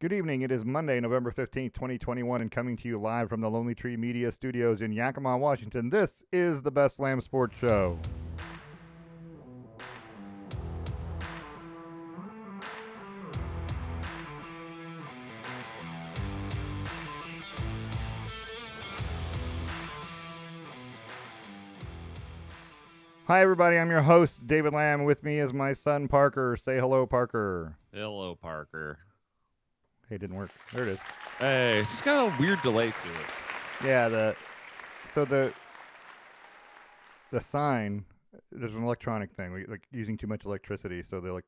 Good evening. It is Monday, November 15th, 2021, and coming to you live from the Lonely Tree Media Studios in Yakima, Washington. This is the Best Lamb Sports Show. Hi, everybody. I'm your host, David Lamm. With me is my son, Parker. Say hello, Parker. Hello, Parker. Hey, it didn't work. There it is. Hey, it's just got a weird delay to it. Yeah, the sign, there's an electronic thing. We like using too much electricity, so they're like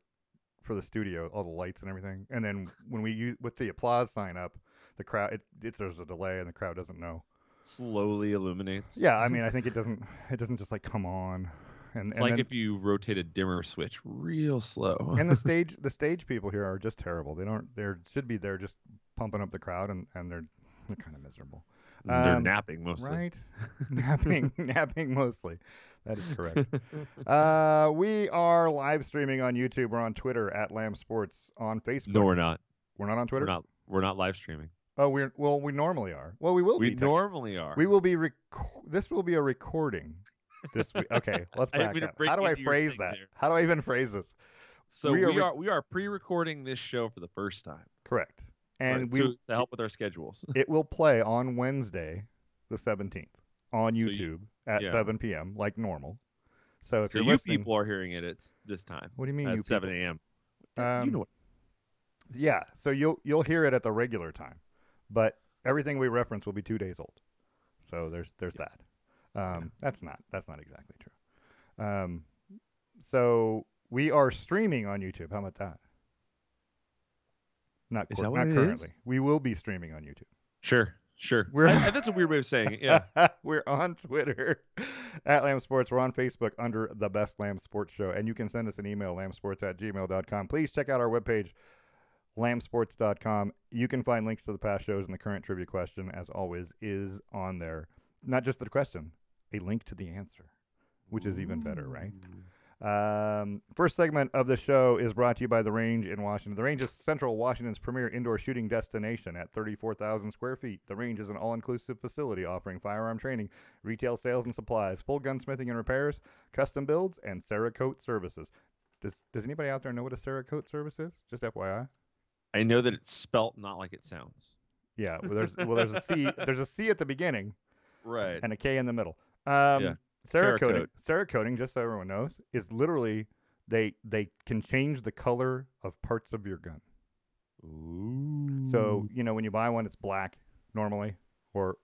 for the studio, all the lights and everything. And then when we use with the applause sign up, the crowd there's a delay and the crowd doesn't know. Slowly illuminates. Yeah, I mean, I think it doesn't just like come on. And It's like then, if you rotate a dimmer switch real slow. and the stage people here are just terrible. They should be there just pumping up the crowd, and they're kind of miserable. They're napping mostly. Right? napping mostly. That is correct. We are live streaming on YouTube. We're on Twitter at Lamb Sports, on Facebook. No, we're not. We're not on Twitter. We're not live streaming. Oh, we normally are. Well, we will be. We normally are. We will be. This will be a recording this week. Okay, let's back up. How do I phrase that? There. How do I even phrase this? So we are pre-recording this show for the first time. Correct. And to help with our schedules. It will play on Wednesday, the 17th, on YouTube at 7 p.m. like normal. So if you're listening, people are hearing it, it's this time. What do you mean? At 7 a.m. You know what? Yeah. So you'll hear it at the regular time, but everything we reference will be 2 days old. So there's that. That's not exactly true. So we are streaming on YouTube. How about that? Not currently. We will be streaming on YouTube. Sure. That's a weird way of saying it. Yeah. We're on Twitter at Lamb Sports. We're on Facebook under the Best Lamb Sports Show. And you can send us an email, lambsports@gmail.com. Please check out our webpage, lambsports.com. You can find links to the past shows, and the current trivia question, as always, is on there. Not just the question, a link to the answer, which is even better, right? First segment of the show is brought to you by The Range in Washington. The Range is Central Washington's premier indoor shooting destination at 34,000 square feet. The Range is an all-inclusive facility offering firearm training, retail sales and supplies, full gunsmithing and repairs, custom builds, and Cerakote services. Does anybody out there know what a Cerakote service is? Just FYI. I know that it's spelt not like it sounds. Yeah, there's a C. There's a C at the beginning, right, and a K in the middle. Cerakoting, just so everyone knows, is literally they can change the color of parts of your gun. Ooh. So, when you buy one, it's black normally, or,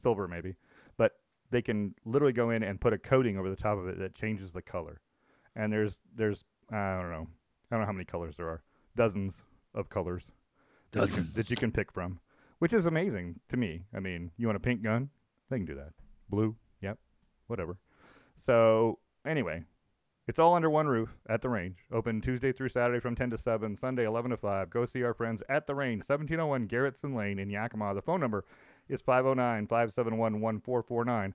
silver maybe. But they can literally go in and put a coating over the top of it that changes the color. And there's I don't know how many colors there are. Dozens of colors that you can pick from, which is amazing to me. I mean, you want a pink gun? They can do that. Blue? Yep. Whatever. So anyway, it's all under one roof at the Range. Open Tuesday through Saturday from 10 to 7, Sunday 11 to 5. Go see our friends at the Range, 1701 Garrettson Lane in Yakima. The phone number is 509-571-1449.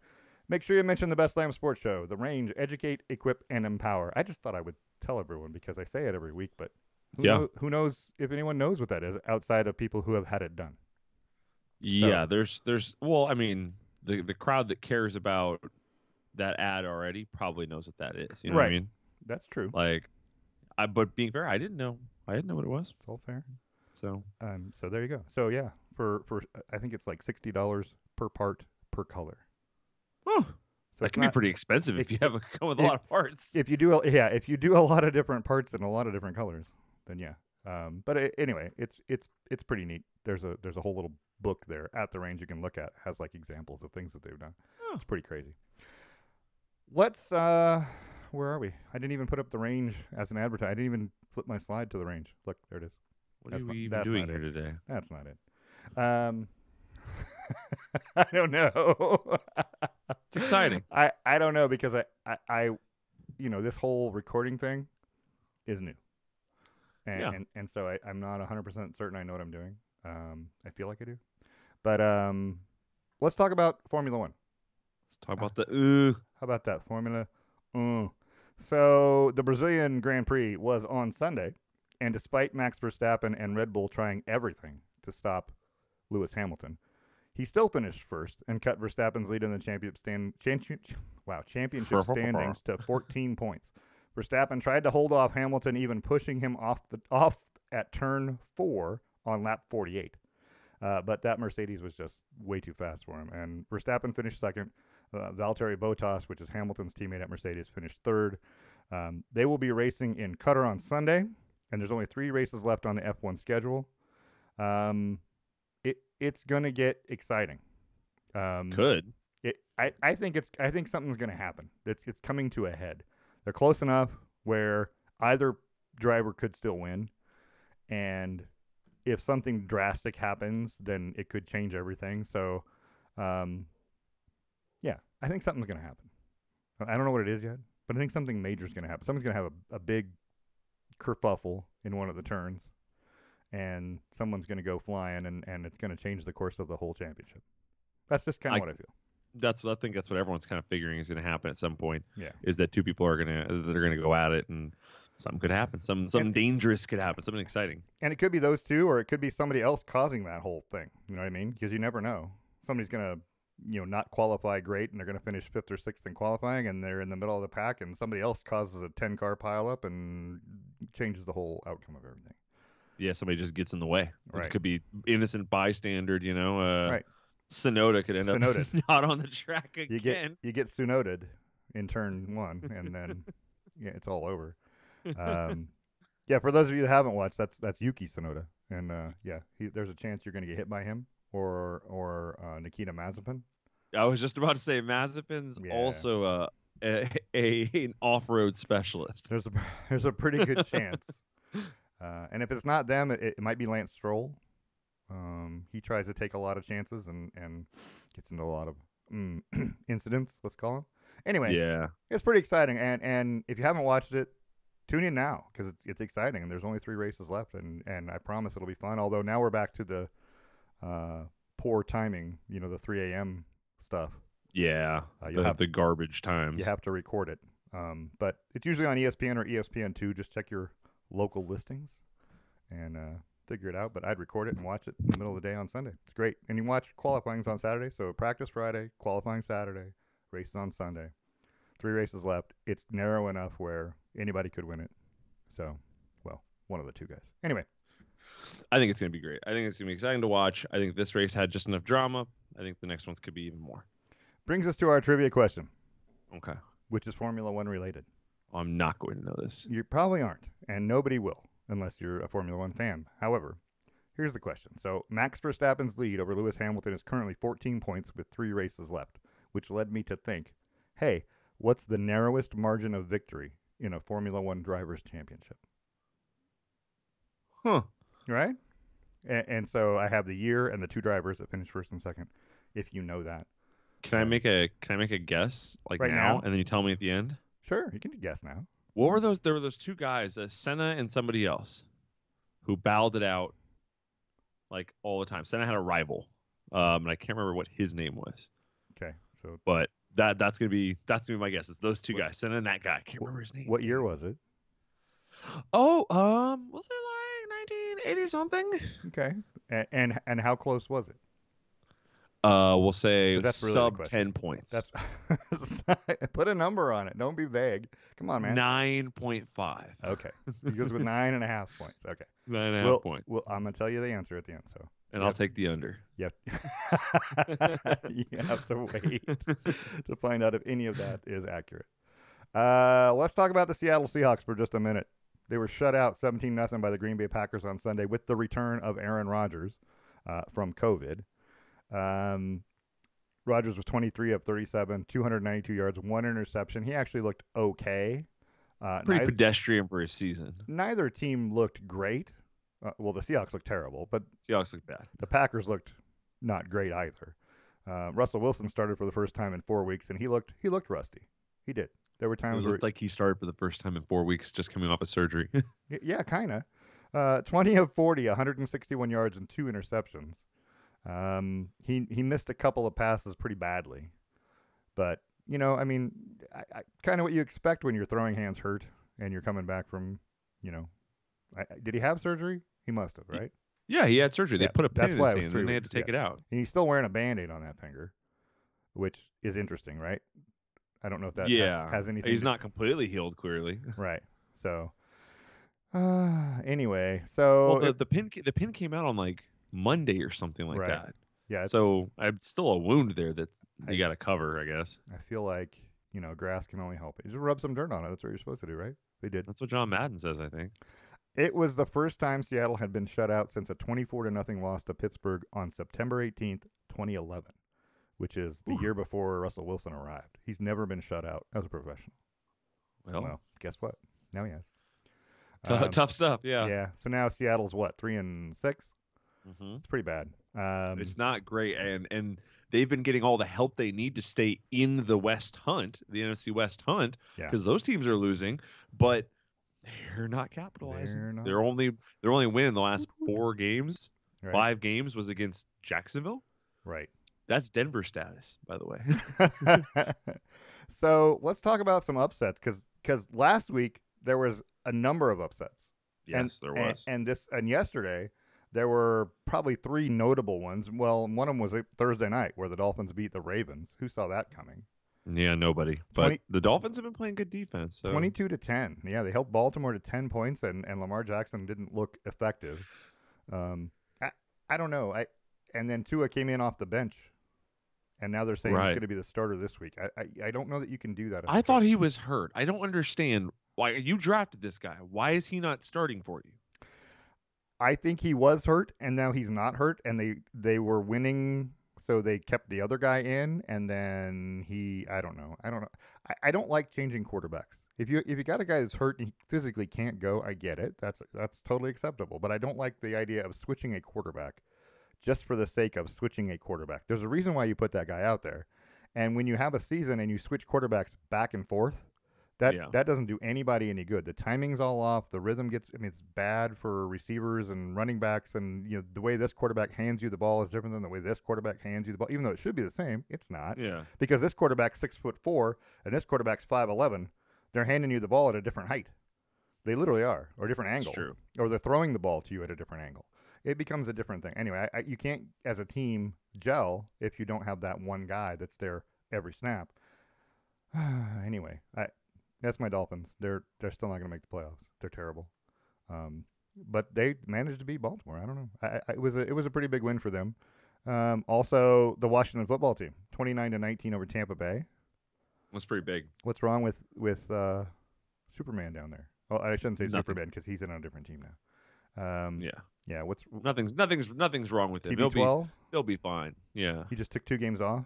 Make sure you mention the Best Lamb Sports Show. The Range, educate, equip, and empower. I just thought I would tell everyone because I say it every week, but who knows if anyone knows what that is outside of people who have had it done. Yeah, there's well, I mean, the crowd that cares about that ad already probably knows what that is. You know what I mean? That's true. But being fair, I didn't know what it was. It's all fair. So there you go. So yeah, for I think it's like $60 per part per color. Oh, so that can be pretty expensive if you have come with a lot of parts. If you do a lot of different parts and a lot of different colors, then yeah. But anyway, it's pretty neat. There's a whole little book there at the Range you can look at. It has like examples of things that they've done. Oh. It's pretty crazy. Let's where are we? I didn't even put up the Range as an advertisement. I didn't even flip my slide to the Range. Look, there it is. What are we even doing here today? That's not it. I don't know. It's exciting. I don't know because I this whole recording thing is new. And so I'm not 100% certain I know what I'm doing. I feel like I do. But let's talk about Formula One. Let's talk about the How about that? Formula So the Brazilian Grand Prix was on Sunday. And despite Max Verstappen and Red Bull trying everything to stop Lewis Hamilton, he still finished first and cut Verstappen's lead in the championship standings to 14 points. Verstappen tried to hold off Hamilton, even pushing him off at turn 4 on lap 48. But that Mercedes was just way too fast for him. And Verstappen finished second. Valtteri Bottas, which is Hamilton's teammate at Mercedes, finished third. They will be racing in Qatar on Sunday, and there's only 3 races left on the F1 schedule. It's going to get exciting. Could. I think something's going to happen. It's coming to a head. They're close enough where either driver could still win, and if something drastic happens, then it could change everything. So, yeah, I think something's going to happen. I don't know what it is yet, but I think something major is going to happen. Someone's going to have a big kerfuffle in one of the turns, and someone's going to go flying, and it's going to change the course of the whole championship. That's just kind of what I feel. I think that's what everyone's kind of figuring is going to happen at some point. Yeah, is that 2 people are gonna go at it, and something could happen. Something dangerous could happen. Something exciting. And it could be those 2, or it could be somebody else causing that whole thing. You know what I mean? Because you never know. Somebody's gonna, not qualify great, and they're gonna finish 5th or 6th in qualifying, and they're in the middle of the pack, and somebody else causes a 10-car pileup and changes the whole outcome of everything. Yeah, somebody just gets in the way. Right. It could be innocent bystander. Right. Sonoda could end up not on the track again. You get Sunoda'd in turn 1, and then it's all over. Yeah, for those of you that haven't watched, that's Yuki Tsunoda, and there's a chance you're going to get hit by him or Nikita Mazepin. I was just about to say Mazepin's also an off-road specialist. There's a pretty good chance, and if it's not them, it might be Lance Stroll. He tries to take a lot of chances and gets into a lot of incidents, let's call them. Anyway, yeah, it's pretty exciting. And if you haven't watched it, tune in now because it's exciting. And there's only 3 races left, and I promise it'll be fun. Although now we're back to the poor timing, the 3 a.m. stuff. Yeah, the garbage times. You have to record it. But it's usually on ESPN or ESPN2. Just check your local listings and figure it out. But I'd record it and watch it in the middle of the day on Sunday. It's great. And you watch qualifying on Saturday. So practice Friday, qualifying Saturday, races on Sunday. 3 races left. It's narrow enough where anybody could win it. So, well, one of the 2 guys. Anyway. I think it's going to be great. I think it's going to be exciting to watch. I think this race had just enough drama. I think the next ones could be even more. Brings us to our trivia question. Okay. Which is Formula One related. I'm not going to know this. You probably aren't, and nobody will, unless you're a Formula One fan. However, here's the question. So, Max Verstappen's lead over Lewis Hamilton is currently 14 points with 3 races left, which led me to think, hey, what's the narrowest margin of victory in a Formula One Drivers' Championship? Huh. Right? And so I have the year and the 2 drivers that finished first and second, if you know that. Can I make a guess right now, and then you tell me at the end? Sure, you can guess now. What were those? There were those 2 guys, Senna and somebody else, who bowed it out like all the time. Senna had a rival, and I can't remember what his name was. Okay, so but that's gonna be my guess. It's those 2 guys, Senna and that guy. I can't remember his name. What year was it? Oh, was it like 1980 something? Okay, and how close was it? We'll say that's really sub 10 points. That's put a number on it. Don't be vague. Come on, man. 9.5. Okay, he goes with 9.5 points. Okay, 9.5 points. Well, I'm gonna tell you the answer at the end. So, and I'll take the under. Yep. You have to wait to find out if any of that is accurate. Let's talk about the Seattle Seahawks for just a minute. They were shut out 17-0 by the Green Bay Packers on Sunday with the return of Aaron Rodgers from COVID. Rodgers was 23 of 37, 292 yards, 1 interception. He actually looked okay. Pretty pedestrian for his season. Neither team looked great. Well, the Seahawks looked terrible, but Seahawks looked bad. The Packers looked not great either. Russell Wilson started for the first time in 4 weeks, and he looked rusty. He did. There were times it looked like he started for the first time in 4 weeks, just coming off of surgery. Yeah, kind of. 20 of 40, 161 yards, and 2 interceptions. He missed a couple of passes pretty badly, but I mean, I kind of what you expect when your throwing hands hurt and you're coming back from Did he have surgery? He must have, Y- right? Yeah, he had surgery. They Yeah, put a pin that's in why his it was hand, and then they had 3 weeks. to Yeah, take it out. and he's still wearing a Band-Aid on that finger, which is interesting, right? I don't know if that Yeah, has anything he's to not completely healed, clearly. right. So anyway, Well, so the pin came out on like Monday or something like right, that. yeah, it's So I'm still a wound there that I you got to cover, I guess. I feel like grass can only help it. Just rub some dirt on it. That's what you're supposed to do, right? They did. That's what John Madden says, I think. It was the first time Seattle had been shut out since a 24 to nothing loss to Pittsburgh on September 18th, 2011, which is the Whew. year before Russell Wilson arrived. He's never been shut out as a professional. Well, Well, guess what? Now he has. tough stuff. Yeah. Yeah. So now Seattle's what, 3-6? hmm It's pretty bad. It's not great, and they've been getting all the help they need to stay in the West Hunt, the NFC West Hunt, Yeah. because those teams are losing, but they're not capitalizing. They're not. They're only winning the last 4 games. Right. 5 games was against Jacksonville. Right. That's Denver status, by the way. So let's talk about some upsets because last week there was a number of upsets. Yes, there was. And yesterday there were probably 3 notable ones. Well, one of them was Thursday night where the Dolphins beat the Ravens. Who saw that coming? Yeah, nobody. But 20 the Dolphins have been playing good defense. So 22-10. Yeah, they held Baltimore to 10 points, and Lamar Jackson didn't look effective. I don't know. And then Tua came in off the bench, and now they're saying he's Right. going to be the starter this week. I don't know that you can do that. as a I thought coach. he was hurt. I don't understand why you drafted this guy. Why is he not starting for you? I think he was hurt, and now he's not hurt, and they were winning, so they kept the other guy in, and then I don't know. I don't like changing quarterbacks. If you got a guy that's hurt and he physically can't go, I get it. That's totally acceptable. But I don't like the idea of switching a quarterback just for the sake of switching a quarterback. There's a reason why you put that guy out there, and when you have a season and you switch quarterbacks back and forth, that doesn't do anybody any good. The timing's all off. The rhythm gets. I mean, it's bad for receivers and running backs. And the way this quarterback hands you the ball is different than the way this quarterback hands you the ball. Even though it should be the same, it's not. Yeah. Because this quarterback's 6'4" and this quarterback's 5'11". They're handing you the ball at a different height. They literally are, or a different angle. It's true. Or they're throwing the ball to you at a different angle. It becomes a different thing. Anyway, you can't, as a team, gel if you don't have that one guy that's there every snap. Anyway, that's my Dolphins. They're still not going to make the playoffs. They're terrible. But they managed to beat Baltimore. I don't know. It was a pretty big win for them. Also, the Washington football team, 29-19 over Tampa Bay. That's pretty big. What's wrong with Superman down there? Well, I shouldn't say Nothing. Superman because he's in a different team now. Yeah. Yeah. What's Nothing's wrong with him. TB12? He'll be fine. Yeah. He just took 2 games off.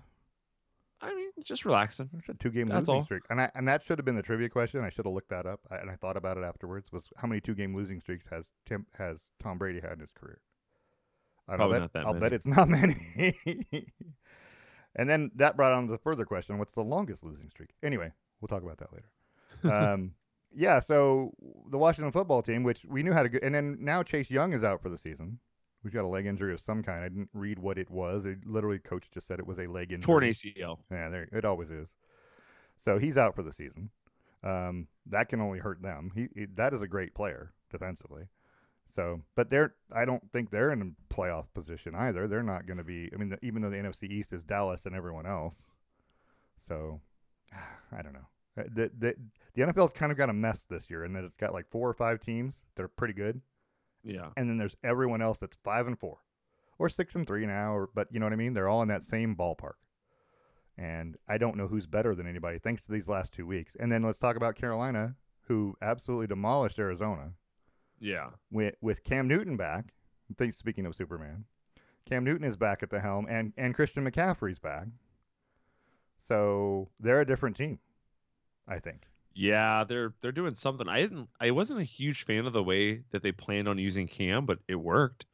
I mean, just relaxing. There's a 2-game That's losing all. streak, and that should have been the trivia question. I should have looked that up, and I thought about it afterwards. Was how many 2-game losing streaks has Tom Brady had in his career? Probably not that I'll many. bet it's not many. And then that brought on the further question: what's the longest losing streak? Anyway, we'll talk about that later. Yeah. So the Washington football team, which we knew had a good, and then now Chase Young is out for the season. He's got a leg injury of some kind. I didn't read what it was. Literally, coach just said it was a leg injury. Torn ACL. Yeah, it always is. So he's out for the season. That can only hurt them. That is a great player defensively. So, but I don't think they're in a playoff position either. They're not going to be. I mean, even though the NFC East is Dallas and everyone else. So, I don't know. The NFL's kind of got a mess this year in that it's got like 4 or 5 teams that are pretty good. Yeah. And then there's everyone else that's 5-4 or 6-3 now, but you know what I mean? They're all in that same ballpark. And I don't know who's better than anybody thanks to these last 2 weeks. And then let's talk about Carolina, who absolutely demolished Arizona. Yeah. With Cam Newton back. Speaking of Superman, Cam Newton is back at the helm, and Christian McCaffrey's back. So they're a different team, I think. Yeah, they're doing something. I wasn't a huge fan of the way that they planned on using Cam, but it worked.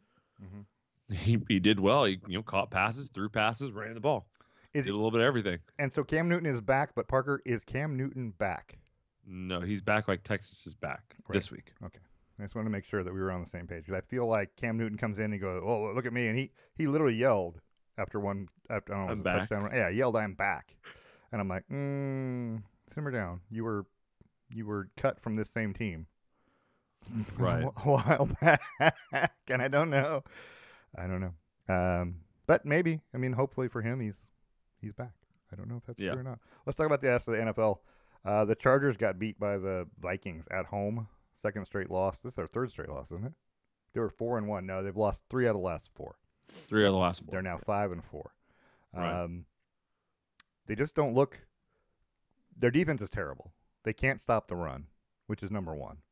Mm-hmm. He did well. He caught passes, threw passes, ran the ball. Did a little bit of everything. And so Cam Newton is back, but Parker, is Cam Newton back? No, he's back like Texas is back this week. Okay. I just wanted to make sure that we were on the same page because I feel like Cam Newton comes in and he goes, "Oh, look at me," and he literally yelled after I don't know, I'm a back. touchdown. Yeah, he yelled, "I'm back," and I'm like, simmer down. You were cut from this same team. Right. a while back, and I don't know. I don't know. But maybe. I mean, hopefully for him, he's back. I don't know if that's Yeah. true or not. Let's talk about the rest of the NFL. The Chargers got beat by the Vikings at home. Second straight loss. This is their third straight loss, isn't it? They were 4-1. No, they've lost 3 out of the last 4. 3 out of the last 4. They're now Yeah. 5-4. Right. They just don't look. Their defense is terrible. They can't stop the run, which is number one,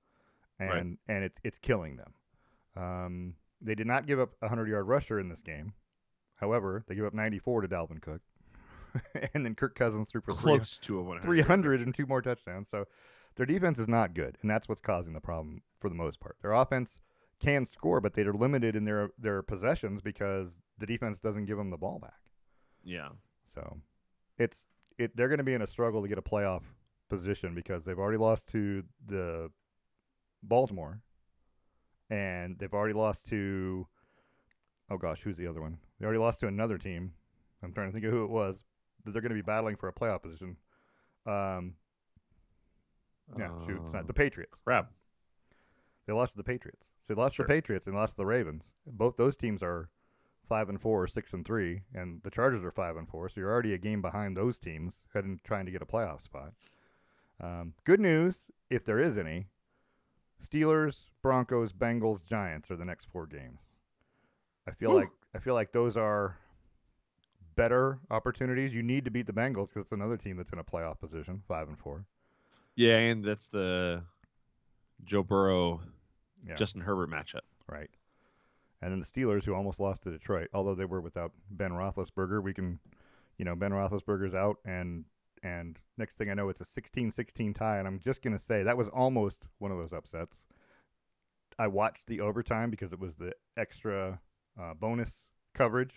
Right. and it's killing them. They did not give up a 100-yard rusher in this game. However, they gave up 94 to Dalvin Cook, and then Kirk Cousins threw for Close to a 100. 300 and 2 more touchdowns. So their defense is not good, and that's what's causing the problem for the most part. Their offense can score, but they're limited in their possessions because the defense doesn't give them the ball back. Yeah. So they're going to be in a struggle to get a playoff position because they've already lost to the Baltimore, and they've already lost to, oh gosh, who's the other one? They already lost to another team. I'm trying to think of who it was that they're going to be battling for a playoff position. Shoot, it's not the Patriots. Crap. They lost to the Patriots. So they lost to the Patriots and lost to the Ravens. Both those teams are 5-4 or 6-3, and the Chargers are 5-4. So you're already a game behind those teams, heading trying to get a playoff spot. Good news, if there is any: Steelers, Broncos, Bengals, Giants are the next 4 games. I feel like those are better opportunities. You need to beat the Bengals because it's another team that's in a playoff position, 5-4. Yeah, and that's the Joe Burrow, Yeah. Justin Herbert matchup. Right. And then the Steelers, who almost lost to Detroit, although they were without Ben Roethlisberger. Ben Roethlisberger's out, and next thing I know, it's a 16-16 tie, and I'm just going to say that was almost one of those upsets. I watched the overtime because it was the extra bonus coverage,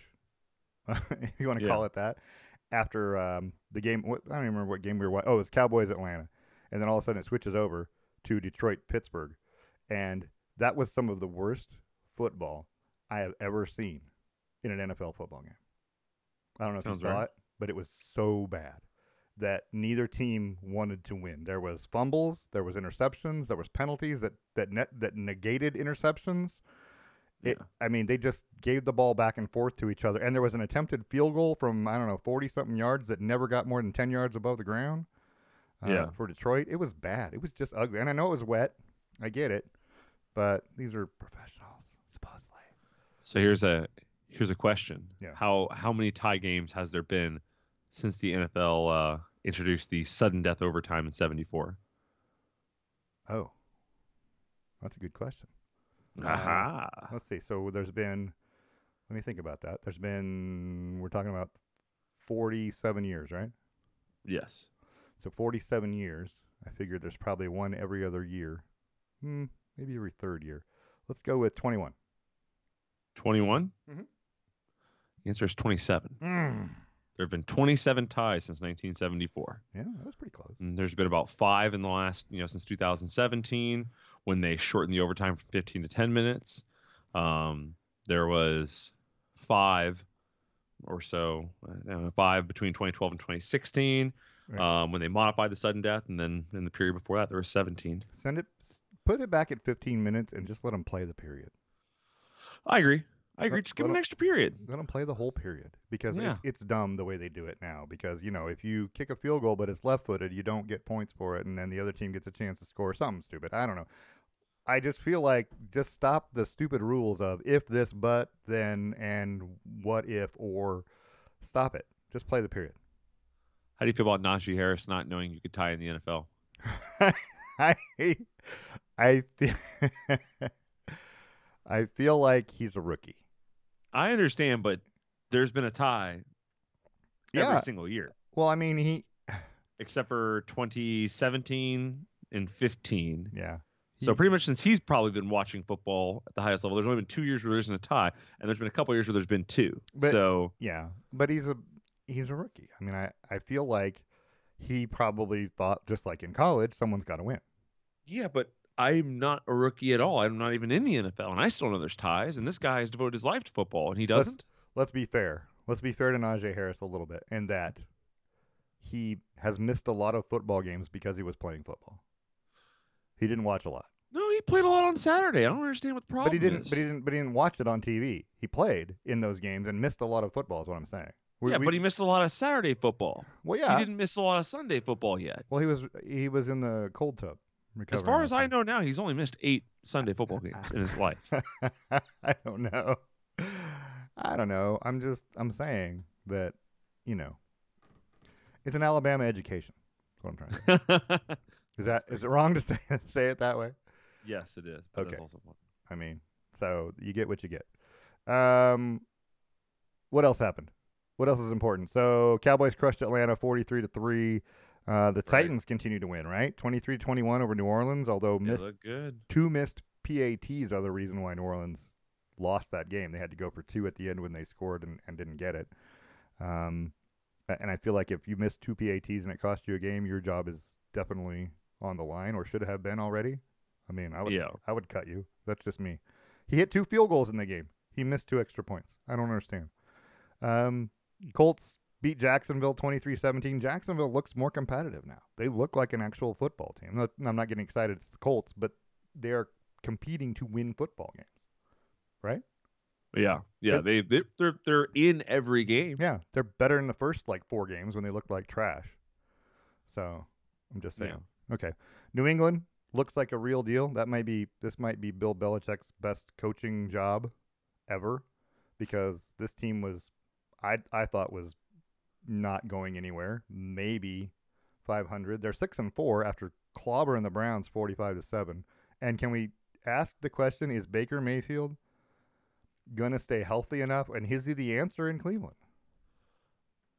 if you want to call it that, after the game. I don't even remember what game we were watching. Oh, it was Cowboys-Atlanta. And then all of a sudden it switches over to Detroit-Pittsburgh. And that was some of the worst football I have ever seen in an NFL football game. I don't know if you saw it, but it was so bad that neither team wanted to win. There was fumbles, there was interceptions, there was penalties that negated interceptions. They just gave the ball back and forth to each other. And there was an attempted field goal from, 40-something yards that never got more than 10 yards above the ground for Detroit. It was bad. It was just ugly. And I know it was wet. I get it. But these are professionals, supposedly. So here's a question. Yeah. How many tie games has there been since the NFL introduced the sudden death overtime in 74? Oh, that's a good question. Aha. Let's see. So there's been, let me think about that. We're talking about 47 years, right? Yes. So 47 years. I figured there's probably one every other year. Maybe every third year. Let's go with 21. 21? Mm-hmm. The answer is 27. There have been 27 ties since 1974. Yeah, that's pretty close. And there's been about 5 in the last, since 2017 when they shortened the overtime from 15 to 10 minutes. There was 5 or so, 5 between 2012 and 2016 when they modified the sudden death, and then in the period before that there was 17. Put it back at 15 minutes and just let them play the period. I agree. Just give them an extra period. Let them play the whole period because it's dumb the way they do it now. Because if you kick a field goal but it's left-footed, you don't get points for it, and then the other team gets a chance to score something stupid. I don't know. I just feel like just stop the stupid rules of if this, but then, and what if, or stop it. Just play the period. How do you feel about Najee Harris not knowing you could tie in the NFL? I feel like he's a rookie. I understand, but there's been a tie every single year. Well, except for 2017 and 15. Yeah. So pretty much since he's probably been watching football at the highest level, there's only been 2 years where there isn't a tie, and there's been a couple of years where there's been 2. But he's a rookie. I feel like he probably thought, just like in college, someone's got to win. Yeah, but I'm not a rookie at all. I'm not even in the NFL, and I still know there's ties. And this guy has devoted his life to football, and he doesn't. Let's be fair. Let's be fair to Najee Harris a little bit, in that he has missed a lot of football games because he was playing football. He didn't watch a lot. No, he played a lot on Saturday. I don't understand what the But he problem didn't. But is. he didn't watch it on TV. He played in those games and missed a lot of football. Is what I'm saying. Yeah, but he missed a lot of Saturday football. Well, He yeah. didn't miss a lot of Sunday football yet. Well, he was in the cold tub As recovering far as last I time. know now, he's only missed 8 Sunday football games in his life. I don't know. I don't know. I'm saying that, you know, it's an Alabama education. That's what I'm trying to say. Is it wrong to say it that way? Yes, it is, but Okay. that's also fun. I mean, so you get what you get. Um, what else happened? What else is important? So Cowboys crushed Atlanta 43-3. The Right. Titans continue to win, right? 23-21 over New Orleans, although They look good. two missed PATs are the reason why New Orleans lost that game. They had to go for two at the end when they scored and didn't get it. Um, and I feel like if you miss two PATs and it cost you a game, your job is definitely on the line or should have been already. I mean, Yeah. I would cut you. That's just me. He hit two field goals in the game. He missed two extra points. I don't understand. Um, Colts beat Jacksonville 23-17. Jacksonville looks more competitive now. They look like an actual football team. I'm not getting excited. It's the Colts, but they're competing to win football games, right? Yeah. Yeah. They're in every game. Yeah, they're better in the first like four games when they looked like trash. So I'm just saying. Yeah. Okay, New England looks like a real deal. This might be Bill Belichick's best coaching job ever, because this team I thought was not going anywhere. Maybe 500. They're 6-4 after clobbering the Browns 45-7. And can we ask the question: is Baker Mayfield gonna stay healthy enough? And is he the answer in Cleveland?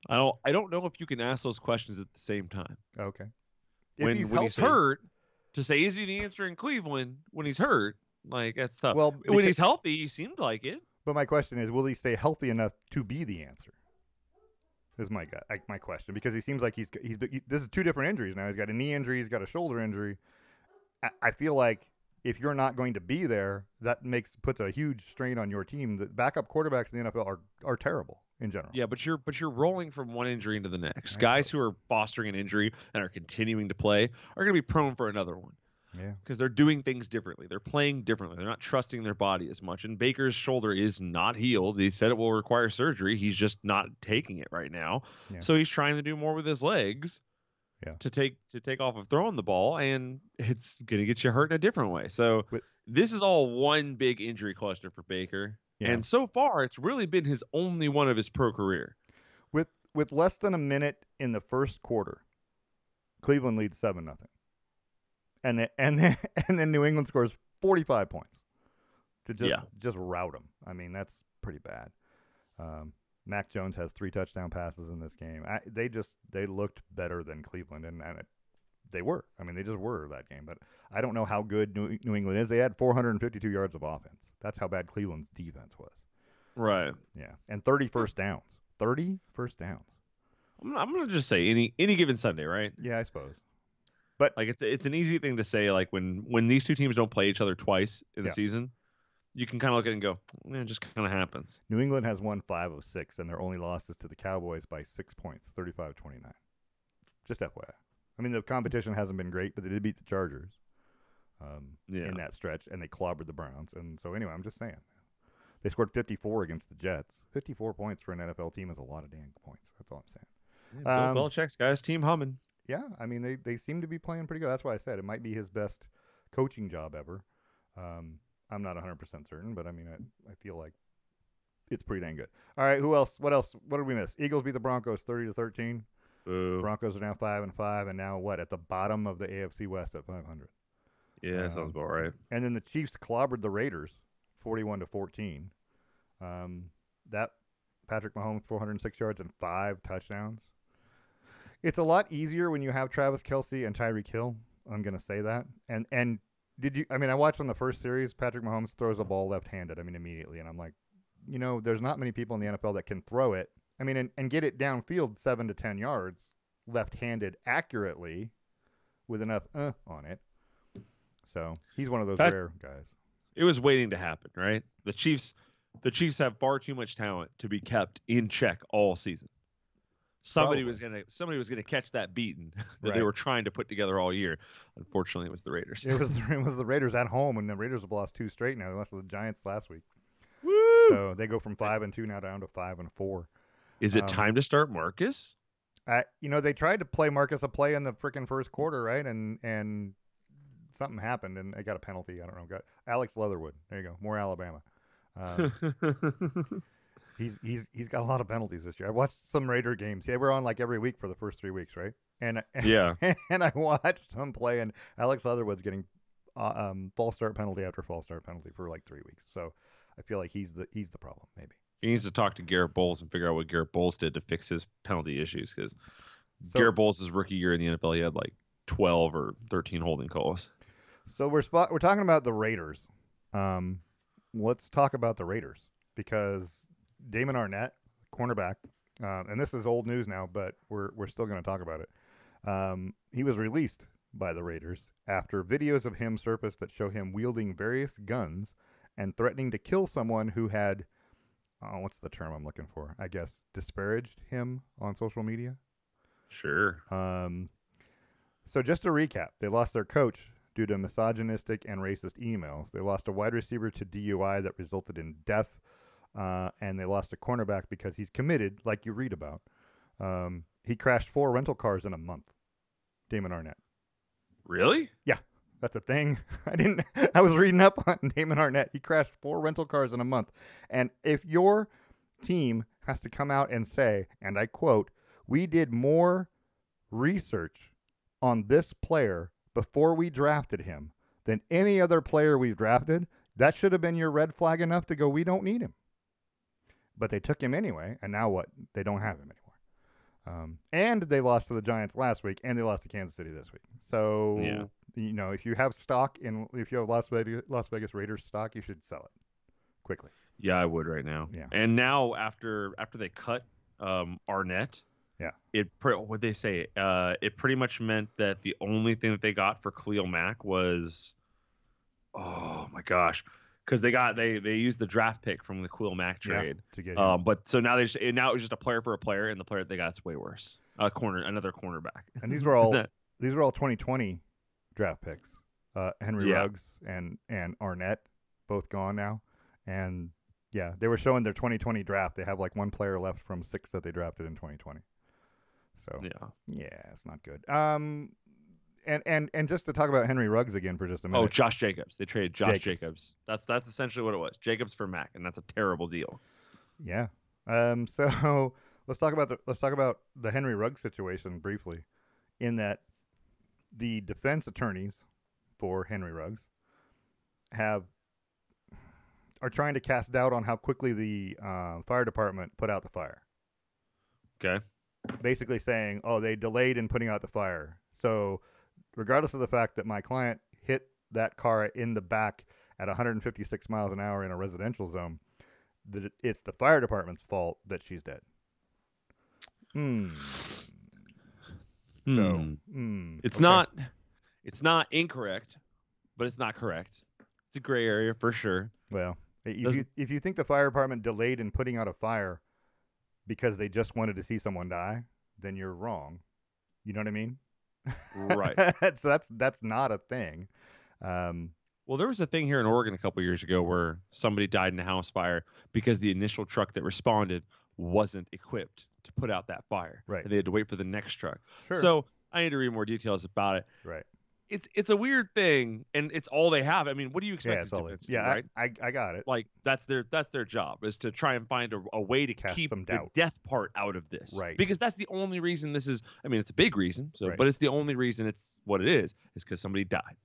I don't know if you can ask those questions at the same time. Okay. If When he's when he's healthy, hurt, to say is he the answer in Cleveland when he's hurt, like that's tough. well, When he's healthy, he seemed like it. but my question is, will he stay healthy enough to be the answer? Is my question, because he seems like this is two different injuries now. He's got a knee injury, he's got a shoulder injury. I feel like if you're not going to be there, that puts a huge strain on your team. The backup quarterbacks in the NFL are terrible in general. Yeah, but you're rolling from one injury into the next. I Guys suppose. who are fostering an injury and are continuing to play are going to be prone for another one. Yeah. Because they're doing things differently. They're playing differently. They're not trusting their body as much. And Baker's shoulder is not healed. He said it will require surgery. He's just not taking it right now. Yeah. So he's trying to do more with his legs. Yeah. To take off of throwing the ball, and it's gonna get you hurt in a different way. So this is all one big injury cluster for Baker. Yeah. And so far, it's really been his only one of his pro career. With less than a minute in the first quarter, Cleveland leads 7-0. And then New England scores 45 points to just rout them. I mean, that's pretty bad. Mac Jones has 3 touchdown passes in this game. They looked better than Cleveland, and they were. I mean, they just were that game. But I don't know how good New England is. They had 452 yards of offense. That's how bad Cleveland's defense was. Right. Yeah, and 30 first downs. 30 first downs. I'm gonna just say any given Sunday, right? Yeah, I suppose. But like it's an easy thing to say. Like when these two teams don't play each other twice in the season, you can kind of look at it and go, it just kind of happens. New England has won 5 of 6, and their only losses to the Cowboys by 6 points, 35-29. Just FYI. I mean, the competition hasn't been great, but they did beat the Chargers in that stretch, and they clobbered the Browns. And so, anyway, I'm just saying. They scored 54 against the Jets. 54 points for an NFL team is a lot of dang points. That's all I'm saying. Yeah, Bill Belichick's got his team humming. Yeah, I mean, they seem to be playing pretty good. That's why I said it might be his best coaching job ever. I'm not 100% certain, but I mean, I feel like it's pretty dang good. All right, who else? What else? What did we miss? Eagles beat the Broncos 30-13. Broncos are now 5-5, and now what? At the bottom of the AFC West at 500. Yeah, sounds about right. And then the Chiefs clobbered the Raiders 41-14. That Patrick Mahomes 406 yards and 5 touchdowns. It's a lot easier when you have Travis Kelce and Tyreek Hill. I'm gonna say that. And did you? I mean, I watched on the first series. Patrick Mahomes throws a ball left-handed. I mean, immediately, and I'm like, there's not many people in the NFL that can throw it. I mean, and get it downfield 7 to 10 yards left-handed accurately with enough on it. So he's one of those rare guys. It was waiting to happen, right? The Chiefs have far too much talent to be kept in check all season. Probably. somebody was gonna catch that beating that they Right. were trying to put together all year. Unfortunately, it was the Raiders. It was it was the Raiders at home, and the Raiders have lost 2 straight now. They lost to the Giants last week, Woo! so they go from 5-2 now down to 5-4. Is it Um, time to start Marcus? they tried to play Marcus a play in the freaking first quarter, right? And something happened, and they got a penalty. I don't know. Got Alex Leatherwood. There you go. More Alabama. Um, he's got a lot of penalties this year. I watched some Raider games. Yeah, we're on like every week for the first 3 weeks, right? And Yeah. and I watched him play, and Alex Leatherwood's getting false start penalty after false start penalty for like 3 weeks. So I feel like he's the problem, maybe. He needs to talk to Garrett Bowles and figure out what Garrett Bowles did to fix his penalty issues because So Garrett Bowles' rookie year in the NFL, he had like 12 or 13 holding calls. so we're talking about the Raiders. Um, let's talk about the Raiders because Damon Arnett, cornerback, and this is old news now, but we're still going to talk about it. He was released by the Raiders after videos of him surfaced that show him wielding various guns and threatening to kill someone who had, what's the term I'm looking for? I guess disparaged him on social media. Sure. So just to recap, they lost their coach due to misogynistic and racist emails. They lost a wide receiver to DUI that resulted in death, and they lost a cornerback because he's committed, like you read about. He crashed 4 rental cars in a month. Damon Arnett. Really? Yeah, that's a thing. I was reading up on Damon Arnett. He crashed 4 rental cars in a month. And if your team has to come out and say, and I quote, "We did more research on this player before we drafted him than any other player we've drafted," that should have been your red flag enough to go, we don't need him. But they took him anyway, and now what? They don't have him anymore. And they lost to the Giants last week, and they lost to Kansas City this week. Yeah. So, if you have stock if you have Las Vegas Raiders stock, you should sell it quickly. Yeah, I would right now. Yeah. And now after they cut Arnett, Yeah. what they say? It pretty much meant that the only thing that they got for Khalil Mack was, oh my gosh, because they used the draft pick from the Khalil Mack trade. To get him. But so now now it was just a player for a player, and the player that they got is way worse. Another cornerback. And these were all 2020 draft picks. Henry Yeah. Ruggs and Arnett, both gone now. And yeah, they were showing their 2020 draft. They have like 1 player left from 6 that they drafted in 2020. So yeah, it's not good. And just to talk about Henry Ruggs again for just a minute. Oh, Josh Jacobs. They traded Josh Jacobs. That's essentially what it was. Jacobs for Mack, and that's a terrible deal. Yeah. So let's talk about the Henry Ruggs situation briefly. In that, the defense attorneys for Henry Ruggs are trying to cast doubt on how quickly the fire department put out the fire. Okay. Basically saying, oh, they delayed in putting out the fire. So regardless of the fact that my client hit that car in the back at 156 miles an hour in a residential zone, that it's the fire department's fault that she's dead. So it's okay. not incorrect, but it's not correct. It's a gray area for sure. Well, if you think the fire department delayed in putting out a fire because they just wanted to see someone die, then you're wrong. You know what I mean? Right. So that's not a thing. Well, there was a thing here in Oregon a couple years ago where somebody died in a house fire because the initial truck that responded wasn't equipped to put out that fire. Right. And they had to wait for the next truck. Sure. So I need to read more details about it. Right. It's a weird thing, and it's all they have. I mean, what do you expect? Right? I got it. Like that's their job is to try and find a way to Cast keep some the doubt. death part out of this. Right. Because that's the only reason this is. I mean, it's a big reason. So, Right. but it's the only reason it's what it is because somebody died.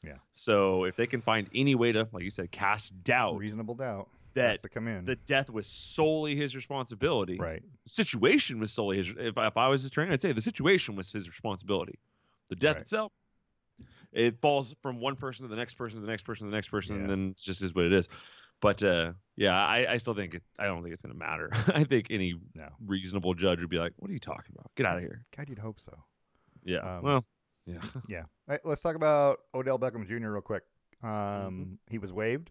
Yeah. So if they can find any way to, like you said, cast doubt, Reasonable doubt that to come in. the death was solely his responsibility. Right. The situation was solely his. If I was his trainer, I'd say the situation was his responsibility. The death itself, it falls from one person to the next person to the next person to the next person, and then it just is what it is. But I still think I don't think it's going to matter. I think any reasonable judge would be like, "What are you talking about? Get out of here." God, you'd hope so. Yeah. Yeah. Yeah. Right, let's talk about Odell Beckham Jr. real quick. He was waived,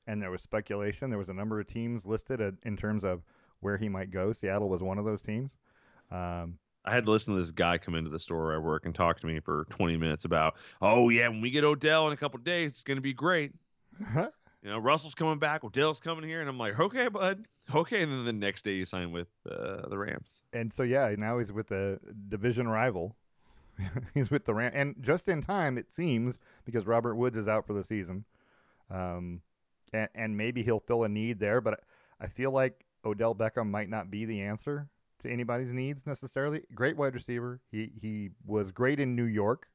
and there was speculation. There was a number of teams listed in terms of where he might go. Seattle was one of those teams. Um, I had to listen to this guy come into the store where I work and talk to me for 20 minutes about, oh yeah, when we get Odell in a couple of days, it's gonna be great. Russell's coming back, Odell's coming here, and I'm like, okay, bud, okay. And then the next day, he signed with the Rams. and so yeah, now he's with the division rival. He's with the Ram, and just in time it seems because Robert Woods is out for the season, um, and maybe he'll fill a need there. But I feel like Odell Beckham might not be the answer to anybody's needs necessarily. Great wide receiver. He was great in New York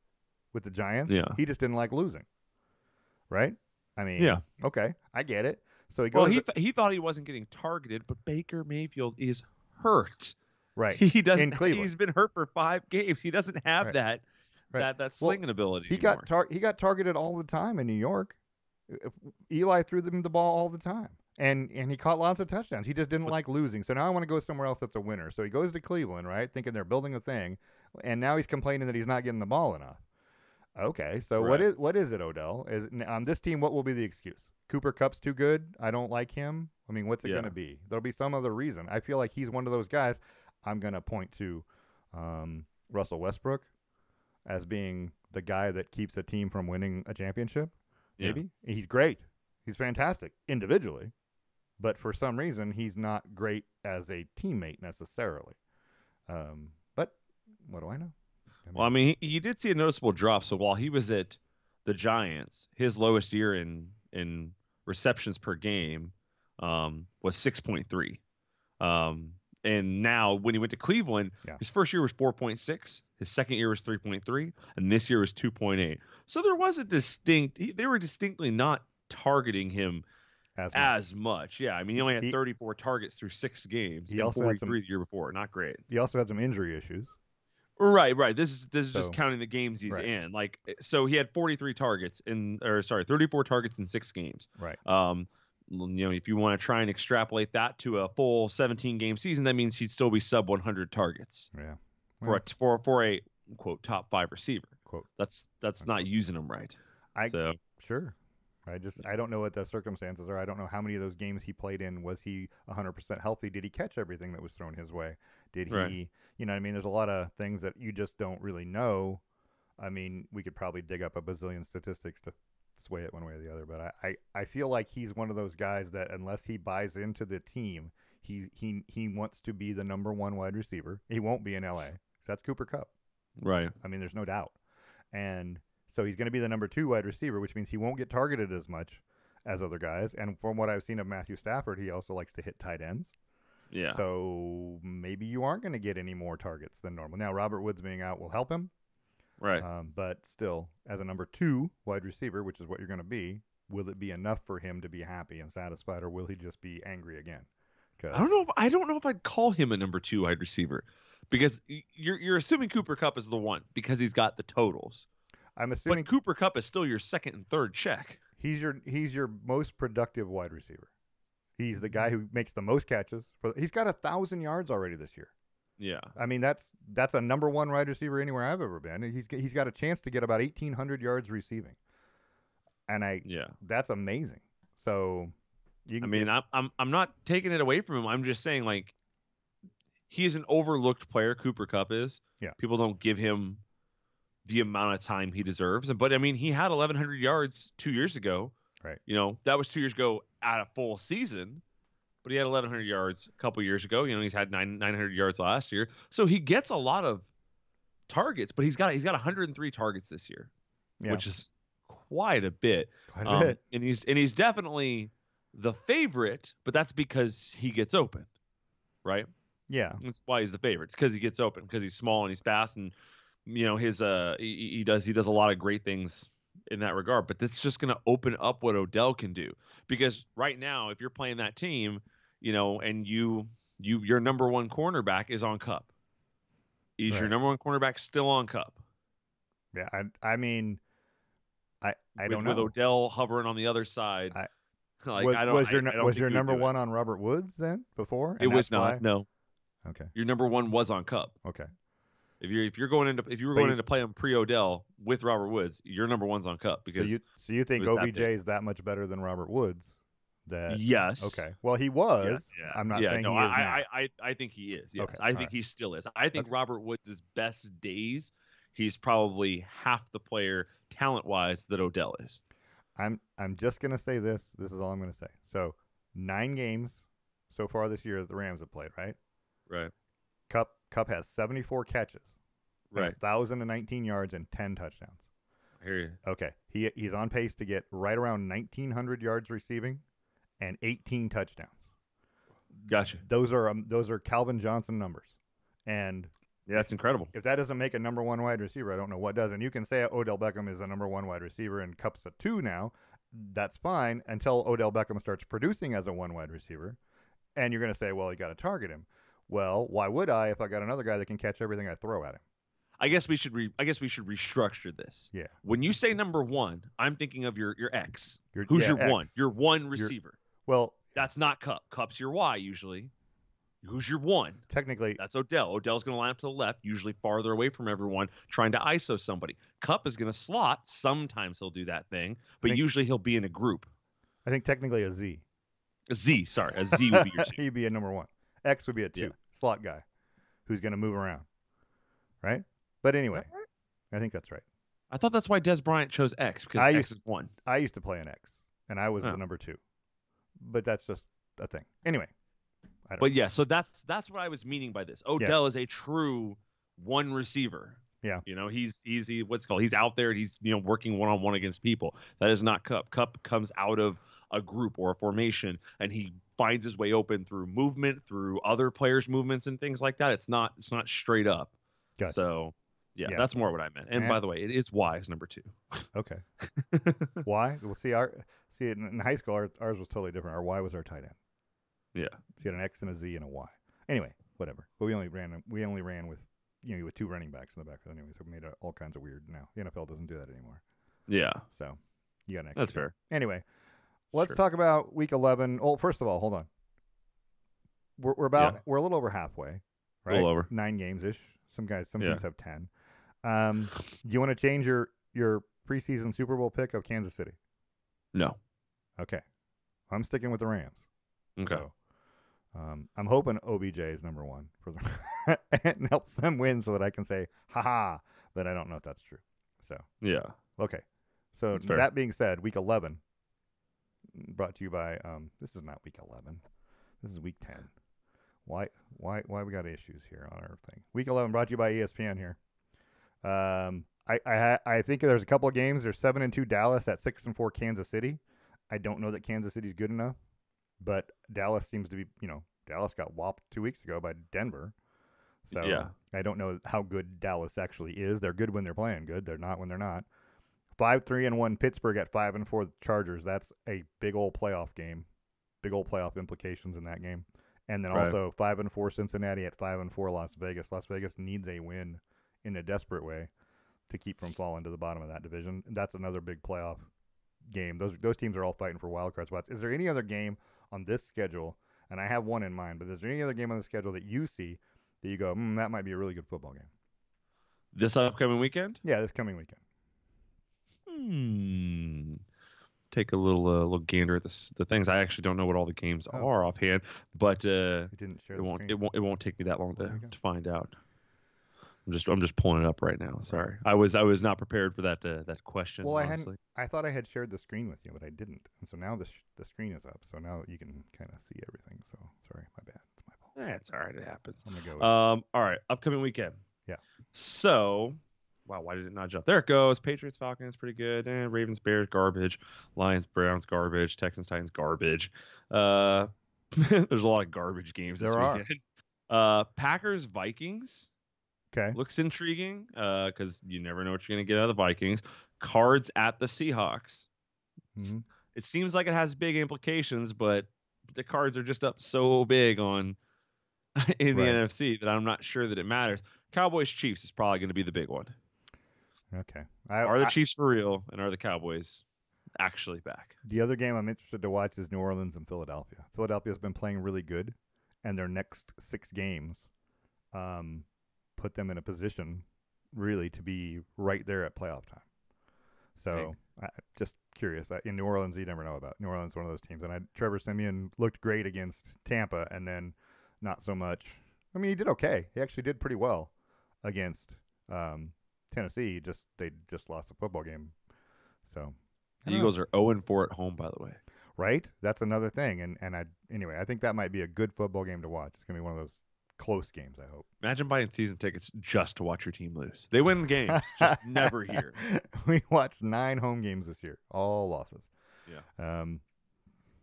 with the Giants. Yeah, He just didn't like losing, right? I yeah. mean, okay, I get it. So he Well, goes he thought he wasn't getting targeted, but Baker Mayfield is hurt. right He in doesn't. Cleveland, He's been hurt for 5 games. He doesn't have right, that right. Well, slinging ability he anymore. he got targeted all the time in New York. Eli threw them the ball all the time. And he caught lots of touchdowns. He just didn't But like losing. So now I want to go somewhere else that's a winner. So he goes to Cleveland, right? Thinking they're building a thing. And now he's complaining that he's not getting the ball enough. Okay, so right, what is it, Odell? Is on this team what will be the excuse? Cooper Cup's too good. I don't like him. I mean, what's it going yeah, to be? There'll be some other reason. I feel like he's one of those guys. I'm going to point to Russell Westbrook as being the guy that keeps a team from winning a championship. yeah. Maybe he's great. He's fantastic individually, but for some reason he's not great as a teammate necessarily. But what do I know? I Well, I mean, mean, he did see a noticeable drop. So while he was at the Giants, his lowest year in receptions per game was 6.3. Um, and now when he went to Cleveland, yeah, his first year was 4.6, his second year was 3.3, and this year was 2.8. So there was a they were distinctly not targeting him as much. as much. Yeah, I mean, he He only had he 34 targets through 6 games he and also had 43 the year before. Not great. some injury issues. Right, right. This is just So counting the games he's right, in. Like, so he had 43 targets or sorry, 34 targets in 6 games. right, If you want to try and extrapolate that to a full 17 game season, that means he'd still be sub 100 targets yeah. for Well, a quote top 5 receiver. quote That's not unquote. using them right. I So sure. I don't know what the circumstances are. I don't know how many of those games he played in was he 100% healthy? Did he catch everything that was thrown his way? Did right, he, you know what I mean? There's a lot of things that you just don't really know. I mean, we could probably dig up a bazillion statistics to sway it one way or the other, but I feel like he's one of those guys that unless he buys into the team, he wants to be the number one wide receiver. He won't be in LA. So that's Cooper Cup. right, I mean, there's no doubt. And so he's going to be the number two wide receiver, which means he won't get targeted as much as other guys. And from what I've seen of Matthew Stafford, he also likes to hit tight ends. yeah, So maybe you aren't going to get any more targets than normal. Now, Robert Woods being out will help him. right. But still, as a number two wide receiver, which is what you're going to be, will it be enough for him to be happy and satisfied, or will he just be angry again? I Because don't know. I don't know if I'd call him a number 2 wide receiver because you're assuming Cooper Cup is the one because he's got the totals. I'm But assuming Cooper Cup is still your second and third check. he's your most productive wide receiver. He's the guy who makes the most catches. He's got 1,000 yards already this year. Yeah. I mean, that's a number one wide receiver anywhere I've ever been. He's got a chance to get about 1,800 yards receiving, and Yeah. that's amazing. So you I can mean, I'm not taking it away from him. I'm just saying like he's an overlooked player. Cooper Cup is. yeah, People don't give him the amount of time he deserves. But I mean, he had 1,100 yards 2 years ago. right, That was 2 years ago at a full season. But he had 1,100 yards a couple years ago. He's had 900 yards last year. So he gets a lot of targets, but he's got 103 targets this year, yeah, which is quite a bit. quite a bit. And he's definitely the favorite, but that's because he gets open, right? Yeah, That's why he's the favorite. It's because he gets open, because he's small and he's fast, and his he does a lot of great things in that regard. But that's just going to open up what Odell can do, because right now, if you're playing that team, and your number one cornerback is on Cup. Is your right. number one cornerback still on Cup? Yeah, I mean, I with don't with know. Odell hovering on the other side. I Like I don't was think your he would number do it. one on Robert Woods then before, It and was that's not. why? No, Okay, your number one was on Cup. okay. If you were But going into play him pre Odell with Robert Woods, your number one's on Cup because so you it think was that OBJ big. is that much better than Robert Woods? That Yes. okay. Well, he Yeah, was. yeah, I'm not yeah. saying No, he is now. I think he is. Yes, Okay. I All think right. he still is. I think Okay. Robert Woods' best days, he's probably half the player talent wise that Odell is. I'm just gonna say this. This is all I'm gonna say. So 9 games so far this year that the Rams have played. Right. Right. Cup has 74 catches and Right. 1,019 yards and 10 touchdowns. I hear you. Okay. He's on pace to get right around 1,900 yards receiving and 18 touchdowns. Gotcha. Those are Calvin Johnson numbers. And Yeah, if that's incredible. if that doesn't make a number one wide receiver, I don't know what does. And you can say Odell Beckham is a number one wide receiver and Cup's a 2 now. That's fine until Odell Beckham starts producing as a one wide receiver. And you're going to say, well, you got to target him. Well, why would I if I got another guy that can catch everything I throw at him? I guess we should restructure this. Yeah. When you say number one, I'm thinking of your X. Your, Who's yeah, your X. one? Your one Your- receiver. Well, That's not Cup. Cup's your Y usually. Who's your one? technically, That's Odell. Odell's going to line up to the left, usually farther away from everyone, trying to ISO somebody. Cup is going to slot. Sometimes he'll do that thing, but usually he'll be in a group. I think technically a Z. A Z, sorry. A Z would be your 2. He'd be a number 1. X would be a 2. Yeah. Slot guy who's going to move around. Right? But anyway, I think that's right. I thought that's why Des Bryant chose X, because X is 1. I used to play an X, and I was the number 2. But that's just a thing. Anyway. But yeah, so that's what I was meaning by this. Odell is a true one receiver. Yeah. You know, he's what's it called? He's out there and he's, working one-on-one against people. That is not Cup. Cup comes out of a group or a formation and he finds his way open through movement, through other players' movements and things like that. It's not straight up. Gotcha. So yeah, that's more what I meant. And by the way, it is Y is number 2. Okay. Y? Well, see in high school ours was totally different. Our Y was our tight end. Yeah. So you had an X and a Z and a Y. Anyway, whatever. But we only ran with with 2 running backs in the backfield anyway, so it made it all kinds of weird now. The NFL doesn't do that anymore. Yeah. So you got an X. That's fair. Anyway, let's talk about week 11. Oh, first of all, hold on. We're a little over halfway, right? A little over. 9 games ish. Some teams have 10. Do you want to change your preseason Super Bowl pick of Kansas City? No. Okay. I'm sticking with the Rams. Okay. So, I'm hoping OBJ is number 1 for the and helps them win so that I can say, haha, but I don't know if that's true. So, yeah. Okay. So, that being said, week 11 brought to you by, this is not week 11. This is week 10. Why we got issues here on our thing? Week 11 brought to you by ESPN here. I think there's a couple of games. There's 7-2 Dallas at 6-4 Kansas City. I don't know that Kansas City's good enough. But Dallas seems to be, Dallas got whopped 2 weeks ago by Denver. So I don't know how good Dallas actually is. They're good when they're playing good. They're not when they're not. 5-3-1 Pittsburgh at 5-4 Chargers. That's a big old playoff game. Big old playoff implications in that game. And then also 5-4 Cincinnati at 5-4 Las Vegas. Las Vegas needs a win in a desperate way to keep from falling to the bottom of that division. And that's another big playoff game. Those teams are all fighting for wild card spots. Is there any other game on this schedule, and I have one in mind, but is there any other game on the schedule that you see that you go, that might be a really good football game? This upcoming weekend? Yeah, this coming weekend. Take a little gander at the things. I actually don't know what all the games are offhand, but it didn't share. It won't take me that long to find out. I'm just pulling it up right now. Sorry, I was not prepared for that question. Well, honestly. I thought I had shared the screen with you, but I didn't, and so now the screen is up. So now you can kind of see everything. So sorry, my bad. It's my fault. That's all right. It happens. I'm gonna go. All right, upcoming weekend. Yeah. So, wow, why did it not jump? There it goes. Patriots, Falcons, pretty good. Ravens, Bears, garbage. Lions, Browns, garbage. Texans, Titans, garbage. There's a lot of garbage games this weekend. Packers, Vikings. Okay. Looks intriguing because you never know what you're going to get out of the Vikings. Cards at the Seahawks. Mm-hmm. It seems like it has big implications, but the Cards are just up so big in the NFC that I'm not sure that it matters. Cowboys Chiefs is probably going to be the big one. Okay. Are the Chiefs for real, and are the Cowboys actually back? The other game I'm interested to watch is New Orleans and Philadelphia. Philadelphia's been playing really good, and their next 6 games put them in a position really to be right there at playoff time. So just curious. In New Orleans, you never know about. New Orleans, one of those teams. And Trevor Siemian looked great against Tampa, and then not so much. I mean, he did okay. He actually did pretty well against Tennessee. They just lost a football game. So I The don't know. Eagles are 0-4 at home, by the way. Right? That's another thing. Anyway, I think that might be a good football game to watch. It's gonna be one of those close games, I hope. Imagine buying season tickets just to watch your team lose. They win games, just never here. We watched 9 home games this year, all losses. Yeah.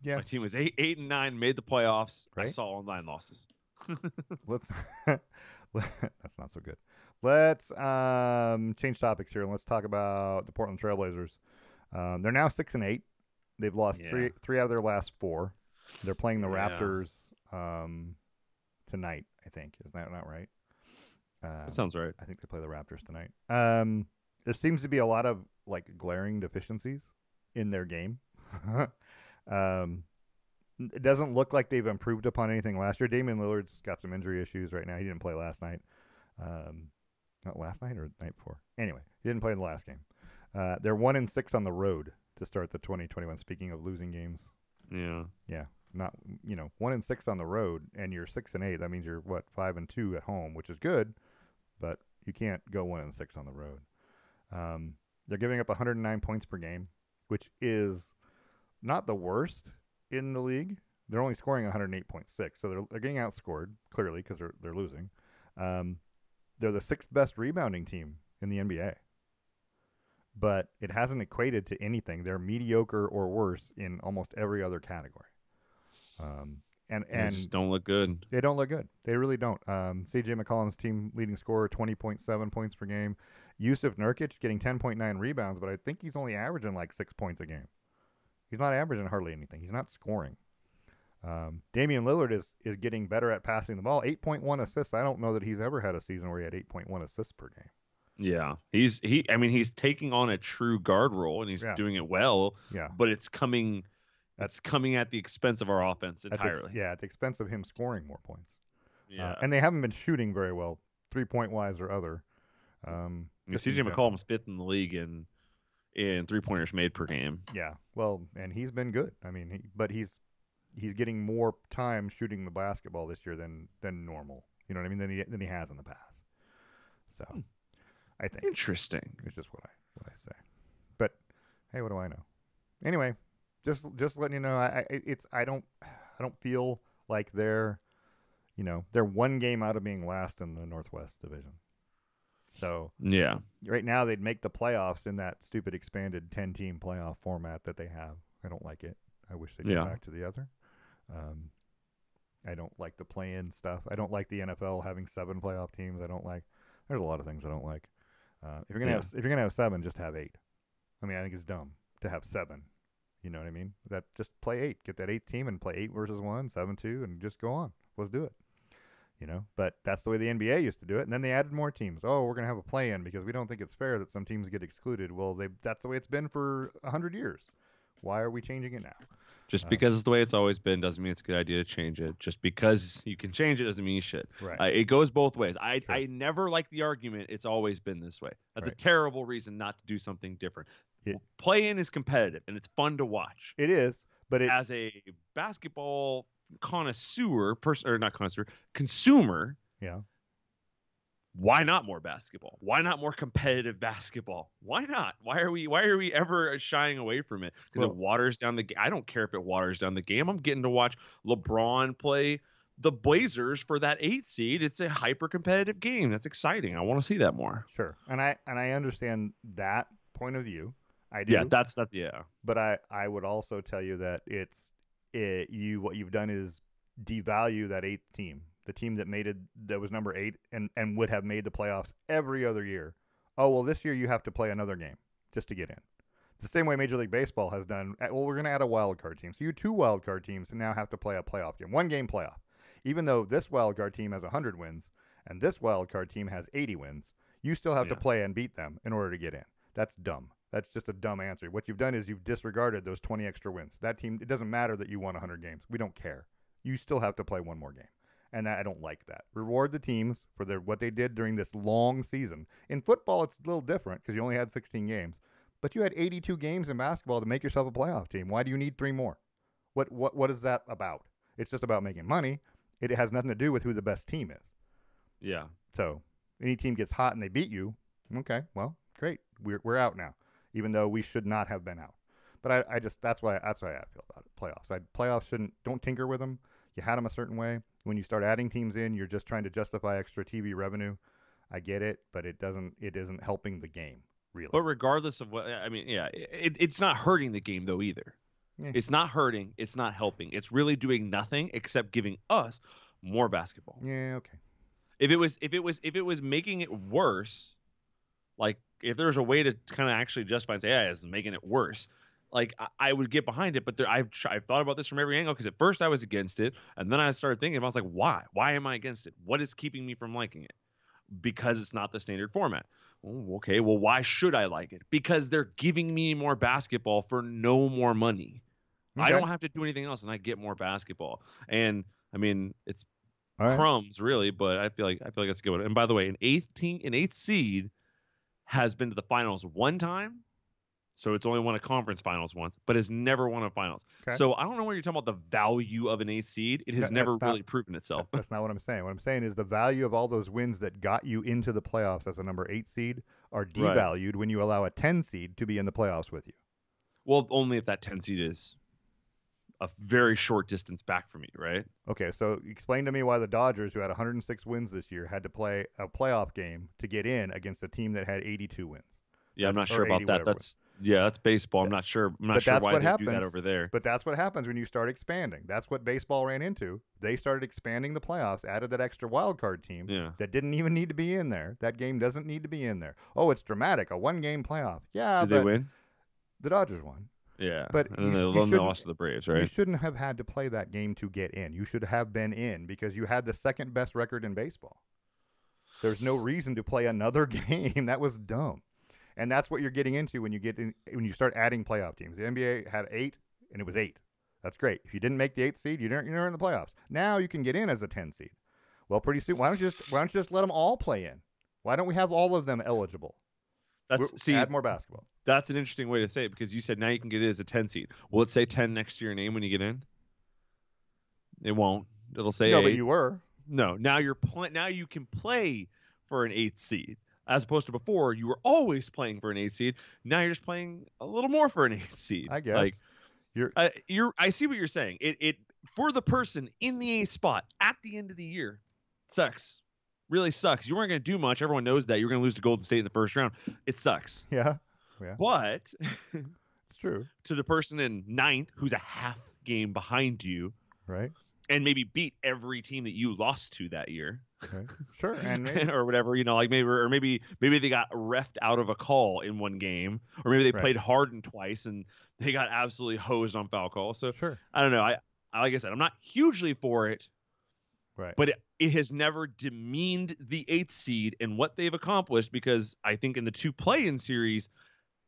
Yeah. My team was 8-9, made the playoffs. Right? I saw all 9 losses. Let's that's not so good. Let's change topics here and let's talk about the Portland Trailblazers. They're now 6-8. They've lost three out of their last 4. They're playing the Raptors tonight, I think. Isn't that not right? That sounds right. I think they play the Raptors tonight. There seems to be a lot of glaring deficiencies in their game. It doesn't look like they've improved upon anything last year. Damian Lillard's got some injury issues right now. He didn't play last night. Not last night or the night before. Anyway, he didn't play in the last game. They're 1-6 on the road to start the 2021. Speaking of losing games. Yeah. Not 1-6 on the road, and you're 6-8. That means you're 5-2 at home, which is good, but you can't go 1-6 on the road. They're giving up 109 points per game, which is not the worst in the league. They're only scoring 108.6, so they're getting outscored clearly because they're losing. They're the 6th best rebounding team in the NBA, but it hasn't equated to anything. They're mediocre or worse in almost every other category. And they just don't look good. They don't look good. They really don't. C.J. McCollum's team leading scorer, 20.7 points per game. Yusuf Nurkic getting 10.9 rebounds, but I think he's only averaging 6 points a game. He's not averaging hardly anything. He's not scoring. Damian Lillard is getting better at passing the ball. 8.1 assists. I don't know that he's ever had a season where he had 8.1 assists per game. Yeah, he's taking on a true guard role and he's doing it well. Yeah, but it's coming at the expense of our offense entirely. At the expense of him scoring more points. Yeah, and they haven't been shooting very well, 3-point wise or other. C.J. McCollum's 5th in the league in 3-pointers made per game. Yeah, well, and he's been good. I mean, but he's getting more time shooting the basketball this year than normal. You know what I mean? Than he has in the past. So, I think interesting. It's just what I say. But hey, what do I know? Anyway, just letting you know, I don't feel like they're one game out of being last in the Northwest Division. So yeah, right now they'd make the playoffs in that stupid expanded 10-team playoff format that they have. I don't like it. I wish they'd go back to the other. I don't like the play-in stuff. I don't like the NFL having 7 playoff teams. There's a lot of things I don't like. If you're gonna have 7, just have 8. I mean, I think it's dumb to have 7. You know what I mean? That just play 8. Get that 8th team and play 8 versus 1, 7-2, and just go on. Let's do it. But that's the way the NBA used to do it, and then they added more teams. Oh, we're gonna have a play-in because we don't think it's fair that some teams get excluded. Well, that's the way it's been for 100 years. Why are we changing it now? Just because it's the way it's always been doesn't mean it's a good idea to change it. Just because you can change it doesn't mean you should. Right. It goes both ways. I never like the argument it's always been this way. That's a terrible reason not to do something different. Play-in is competitive, and it's fun to watch. It is, but as a basketball consumer, yeah. Why not more basketball? Why not more competitive basketball? Why not? Why are we ever shying away from it? Because it waters down the game. I don't care if it waters down the game. I'm getting to watch LeBron play the Blazers for that 8 seed. It's a hyper competitive game. That's exciting. I want to see that more. Sure. And I understand that point of view. I do. Yeah, that's yeah. But I would also tell you that what you've done is devalue that 8th team. The team that was number 8 and would have made the playoffs every other year. Oh, well, this year you have to play another game just to get in. The same way Major League Baseball has done. Well, we're going to add a wild card team. So you 2 wild card teams now have to play a playoff game. 1-game playoff. Even though this wild card team has 100 wins and this wild card team has 80 wins, you still have to play and beat them in order to get in. That's dumb. That's just a dumb answer. What you've done is you've disregarded those 20 extra wins. That team, it doesn't matter that you won 100 games. We don't care. You still have to play one more game. And I don't like that. Reward the teams for what they did during this long season. In football, it's a little different because you only had 16 games. But you had 82 games in basketball to make yourself a playoff team. Why do you need three more? What is that about? It's just about making money. It has nothing to do with who the best team is. Yeah. So any team gets hot and they beat you, okay, well, great. We're out now, even though we should not have been out. But I just that's why I feel about it. Playoffs don't tinker with them. You had them a certain way. When you start adding teams in, you're just trying to justify extra TV revenue. I get it, but it isn't helping the game really. But regardless of what, I mean, yeah, it's not hurting the game though either. Yeah. It's not hurting. It's not helping. It's really doing nothing except giving us more basketball. Yeah, okay. If it was making it worse, like if there's a way to kind of actually justify and say, yeah, it's making it worse, like I would get behind it. But I've thought about this from every angle because at first I was against it, and then I started thinking, I was like, why? Why am I against it? What is keeping me from liking it? Because it's not the standard format. Oh, okay, well, why should I like it? Because they're giving me more basketball for no more money. Okay. I don't have to do anything else, and I get more basketball. And I mean, it's All crumbs really, but I feel like that's a good one. And by the way, an eighth seed has been to the finals one time, so it's only won a conference finals once, but has never won a finals. Okay. So I don't know when you're talking about the value of an eighth seed. It has never really proven itself. That's not what I'm saying. What I'm saying is the value of all those wins that got you into the playoffs as a number 8 seed are devalued when you allow a 10 seed to be in the playoffs with you. Well, only if that 10 seed is a very short distance back from you, right? Okay, so explain to me why the Dodgers, who had 106 wins this year, had to play a playoff game to get in against a team that had 82 wins. Yeah, I'm not sure about that. That's baseball. I'm not sure. I'm not sure why they do that over there. But that's what happens when you start expanding. That's what baseball ran into. They started expanding the playoffs, added that extra wild card team that didn't even need to be in there. That game doesn't need to be in there. Oh, it's dramatic. A one-game playoff. Yeah, Did they win? The Dodgers won. Yeah, but and then they lost to the Braves, right? You shouldn't have had to play that game to get in. You should have been in because you had the second best record in baseball. There's no reason to play another game. That was dumb. And that's what you're getting into when you start adding playoff teams. The NBA had 8, and it was 8. That's great. If you didn't make the 8th seed, you're never in the playoffs. Now you can get in as a 10 seed. Well, pretty soon, why don't you just let them all play in? Why don't we have all of them eligible? Add more basketball. That's an interesting way to say it because you said now you can get it as a 10 seed. Will it say 10 next to your name when you get in? It won't. It'll say 8. No, but you were. No, now now you can play for an 8th seed. As opposed to before, you were always playing for an 8th seed. Now you're just playing a little more for an 8th seed. I guess. Like I see what you're saying. It for the person in the 8th spot at the end of the year sucks. Really sucks. You weren't going to do much. Everyone knows that. You're going to lose to Golden State in the first round. It sucks. Yeah. But it's true. To the person in 9th who's a half game behind you, right? And maybe beat every team that you lost to that year. Okay. Sure, and or whatever, like maybe they got reffed out of a call in one game, or maybe they played Harden twice and they got absolutely hosed on foul calls. So sure, I don't know. I like I said, I'm not hugely for it, right? But it has never demeaned the 8th seed and what they've accomplished because I think in the 2 play-in series,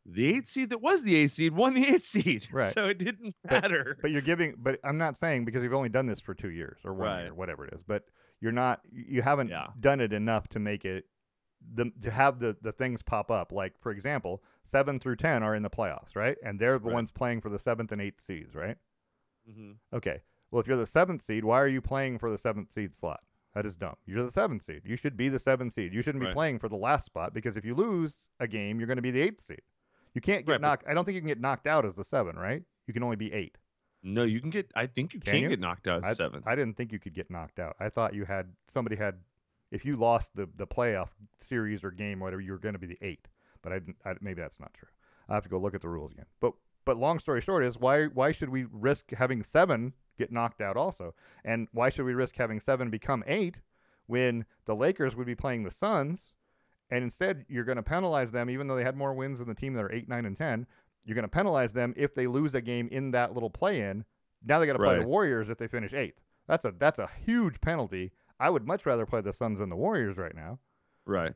the 8th seed that was the 8th seed won the 8th seed. Right. So it didn't matter. But I'm not saying because you've only done this for 2 years or 1 year, whatever it is. But you haven't done it enough to make it to have the things pop up. Like, for example, 7 through 10 are in the playoffs, right? And they're the ones playing for the 7th and 8th seeds, right? Mm-hmm. Okay. Well, if you're the 7th seed, why are you playing for the 7th seed slot? That is dumb. You're the 7th seed. You should be the 7th seed. You shouldn't be playing for the last spot because if you lose a game, you're going to be the 8th seed. You can't get knocked. I don't think you can get knocked out as the 7, right? You can only be 8. No, you can get. I think you can get knocked out as 7. I didn't think you could get knocked out. I thought somebody had. If you lost the playoff series or game or whatever, you were going to be the 8. But maybe that's not true. I have to go look at the rules again. But long story short is why should we risk having 7 get knocked out also, and why should we risk having 7 become 8 when the Lakers would be playing the Suns? And instead, you're going to penalize them, even though they had more wins than the team that are 8, 9, and 10. You're going to penalize them if they lose a game in that little play-in. Now they got to play the Warriors if they finish 8th. That's a huge penalty. I would much rather play the Suns than the Warriors right now. Right.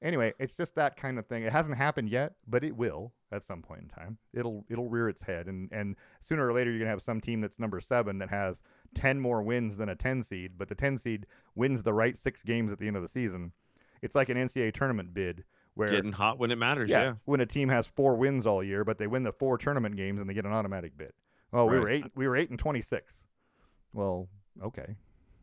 Anyway, it's just that kind of thing. It hasn't happened yet, but it will at some point in time. It'll rear its head, and sooner or later you're gonna have some team that's number 7 that has 10 more wins than a 10 seed, but the 10 seed wins the right 6 games at the end of the season. It's like an NCAA tournament bid where Getting hot when it matters, yeah, yeah. when a team has 4 wins all year, but they win the 4 tournament games and they get an automatic bid. Oh, Right. we were 8-26. Well, okay.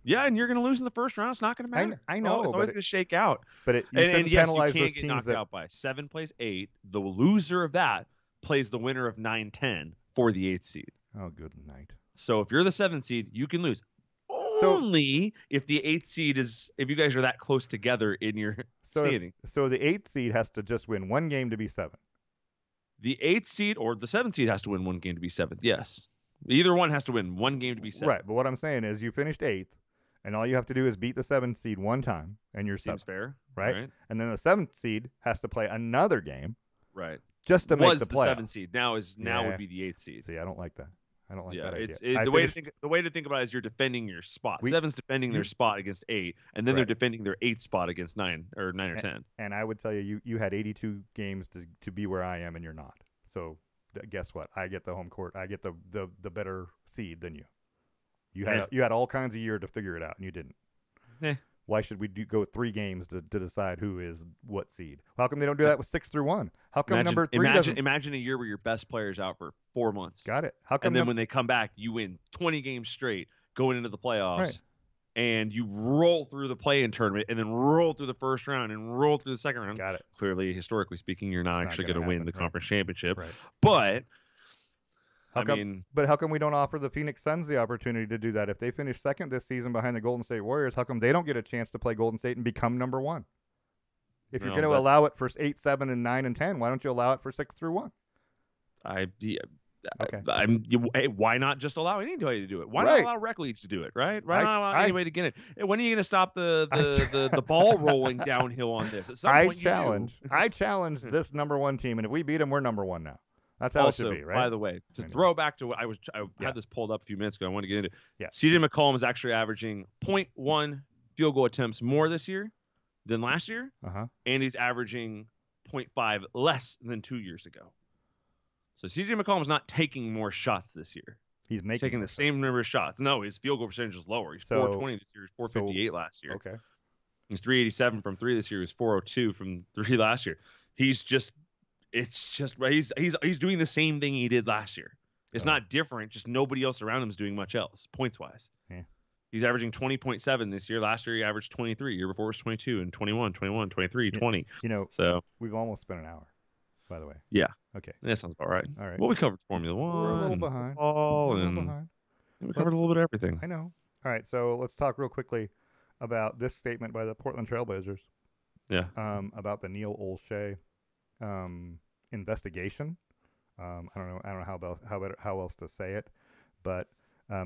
Yeah, and you're going to lose in the first round. It's not going to matter. I It's know, always going to shake out. you And shouldn't yes, you penalize those can't get teams knocked that out by 7 plays 8. The loser of that plays the winner of 9-10 for the 8th seed. oh, good night. So if you're the 7th seed, you can lose. So Only if the 8th seed is, if you guys are that close together in your standing. so the 8th seed has to just win 1 game to be 7. The 8th seed or the 7th seed has to win 1 game to be 7th. Yes. Either one has to win 1 game to be 7th. Right, but what I'm saying is you finished 8th, and all you have to do is beat the 7th seed 1 time, and you're Seems 7th. fair. Right? And then the 7th seed has to play another game. Right. Just to make Was the the playoffs. 7th seed. Now would be the 8th seed. See, I don't like that. I don't like yeah, that it's idea. the way to think about it is you're defending your spot. We- 7's defending their spot against 8, and then they're Right. defending their 8th spot against 9 or 10. And I would tell you, you had 82 games to be where I am, and you're not. So guess what? I get the home court. I get the better seed than you. You had all kinds of year to figure it out, and you didn't. Eh. Why should we go 3 games to decide who is what seed? How come they don't do that with 6 through 1? How come number 3 doesn't? Imagine a year where your best player's out for 4 months. Got it. How come? And then when they come back, you win 20 games straight going into the playoffs. Right. And you roll through the play-in tournament and then roll through the first round and roll through the second round. Got it. Clearly, historically speaking, you're not actually going to win the conference championship. Right. But how come we don't offer the Phoenix Suns the opportunity to do that? If they finish second this season behind the Golden State Warriors, how come they don't get a chance to play Golden State and become number 1? If you're going to allow it for 8, 7, and 9 and 10, why don't you allow it for 6 through 1? Why not just allow anybody to do it? Why Right. not allow rec leagues to do it? Right? Why not allow anybody to get it? When are you going to stop the ball rolling downhill on this? At some point, I challenge this number 1 team, and if we beat them, we're number 1 now. That's how also, it should be, right? By the way, to throw back to what I had this pulled up a few minutes ago. I want to get into. Yeah. CJ McCollum is actually averaging 0.1 field goal attempts more this year than last year, and he's averaging 0.5 less than 2 years ago. So CJ McCollum's not taking more shots this year. He's taking the same number of shots. No, his field goal percentage is lower. He's 420 this year. He's 458 last year. Okay. He's 387 from 3 this year. He was 402 from 3 last year. He's doing the same thing he did last year. It's not different. Just nobody else around him is doing much else points wise. Yeah. He's averaging 20.7 this year. Last year he averaged 23. Year before it was 22 and 21, 23, 20. So we've almost spent an hour, by the way. Yeah. Okay. That sounds about right. All right. Well, we covered Formula One. We're a little behind. We covered a little bit of everything. I know. All right. So let's talk real quickly about this statement by the Portland Trailblazers. Yeah. About the Neil Olshey investigation. I don't know how else to say it, but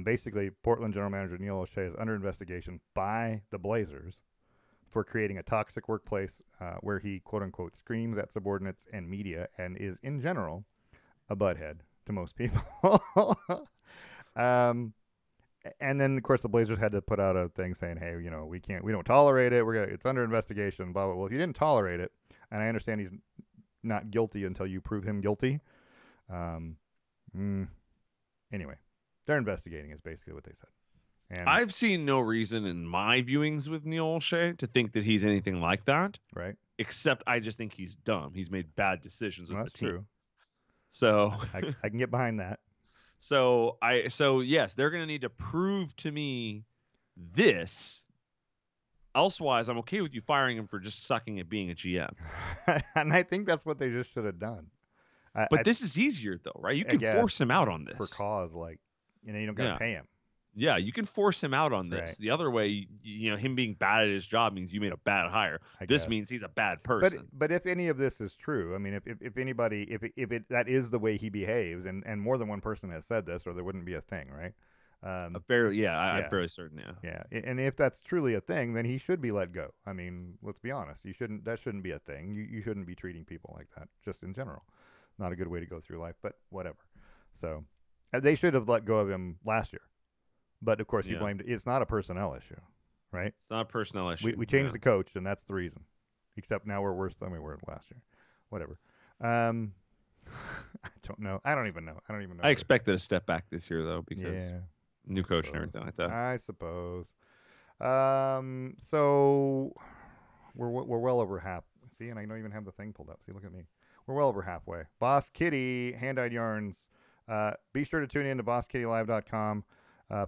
basically, Portland general manager Neil Olshey is under investigation by the Blazers for creating a toxic workplace where he quote unquote screams at subordinates and media and is in general a butthead to most people. And then of course the Blazers had to put out a thing saying, hey, we don't tolerate it. It's under investigation. Blah blah. Well, if you didn't tolerate it, and I understand he's not guilty until you prove him guilty. Anyway, they're investigating is basically what they said. And I've seen no reason in my viewings with Neil Olshey to think that he's anything like that. Right. Except I just think he's dumb. He's made bad decisions with that's the team. True. So I can get behind that. So yes, they're going to need to prove to me this. Elsewise, I'm okay with you firing him for just sucking at being a GM. And I think that's what they just should have done. But this is easier though, right? You can force him out on this for cause, you don't got to pay him. Yeah, you can force him out on this. Right. The other way, him being bad at his job means you made a bad hire. This means he's a bad person. But if any of this is true, I mean, if anybody, if that is the way he behaves, and more than one person has said this, or there wouldn't be a thing, right? I'm fairly certain. Yeah, and if that's truly a thing, then he should be let go. I mean, let's be honest. That shouldn't be a thing. You shouldn't be treating people like that, just in general. Not a good way to go through life, but whatever. So they should have let go of him last year. But of course, he blamed it. It's not a personnel issue, right? It's not a personnel issue. We changed the coach, and that's the reason. Except now we're worse than we were last year. Whatever. I don't know. I don't even know. I expected a step back this year, though, because new coach and everything like that. I suppose. So we're well over See, and I don't even have the thing pulled up. See, look at me. We're well over halfway. Boss Kitty, Hand-Dyed Yarns. Be sure to tune in to BossKittyLive.com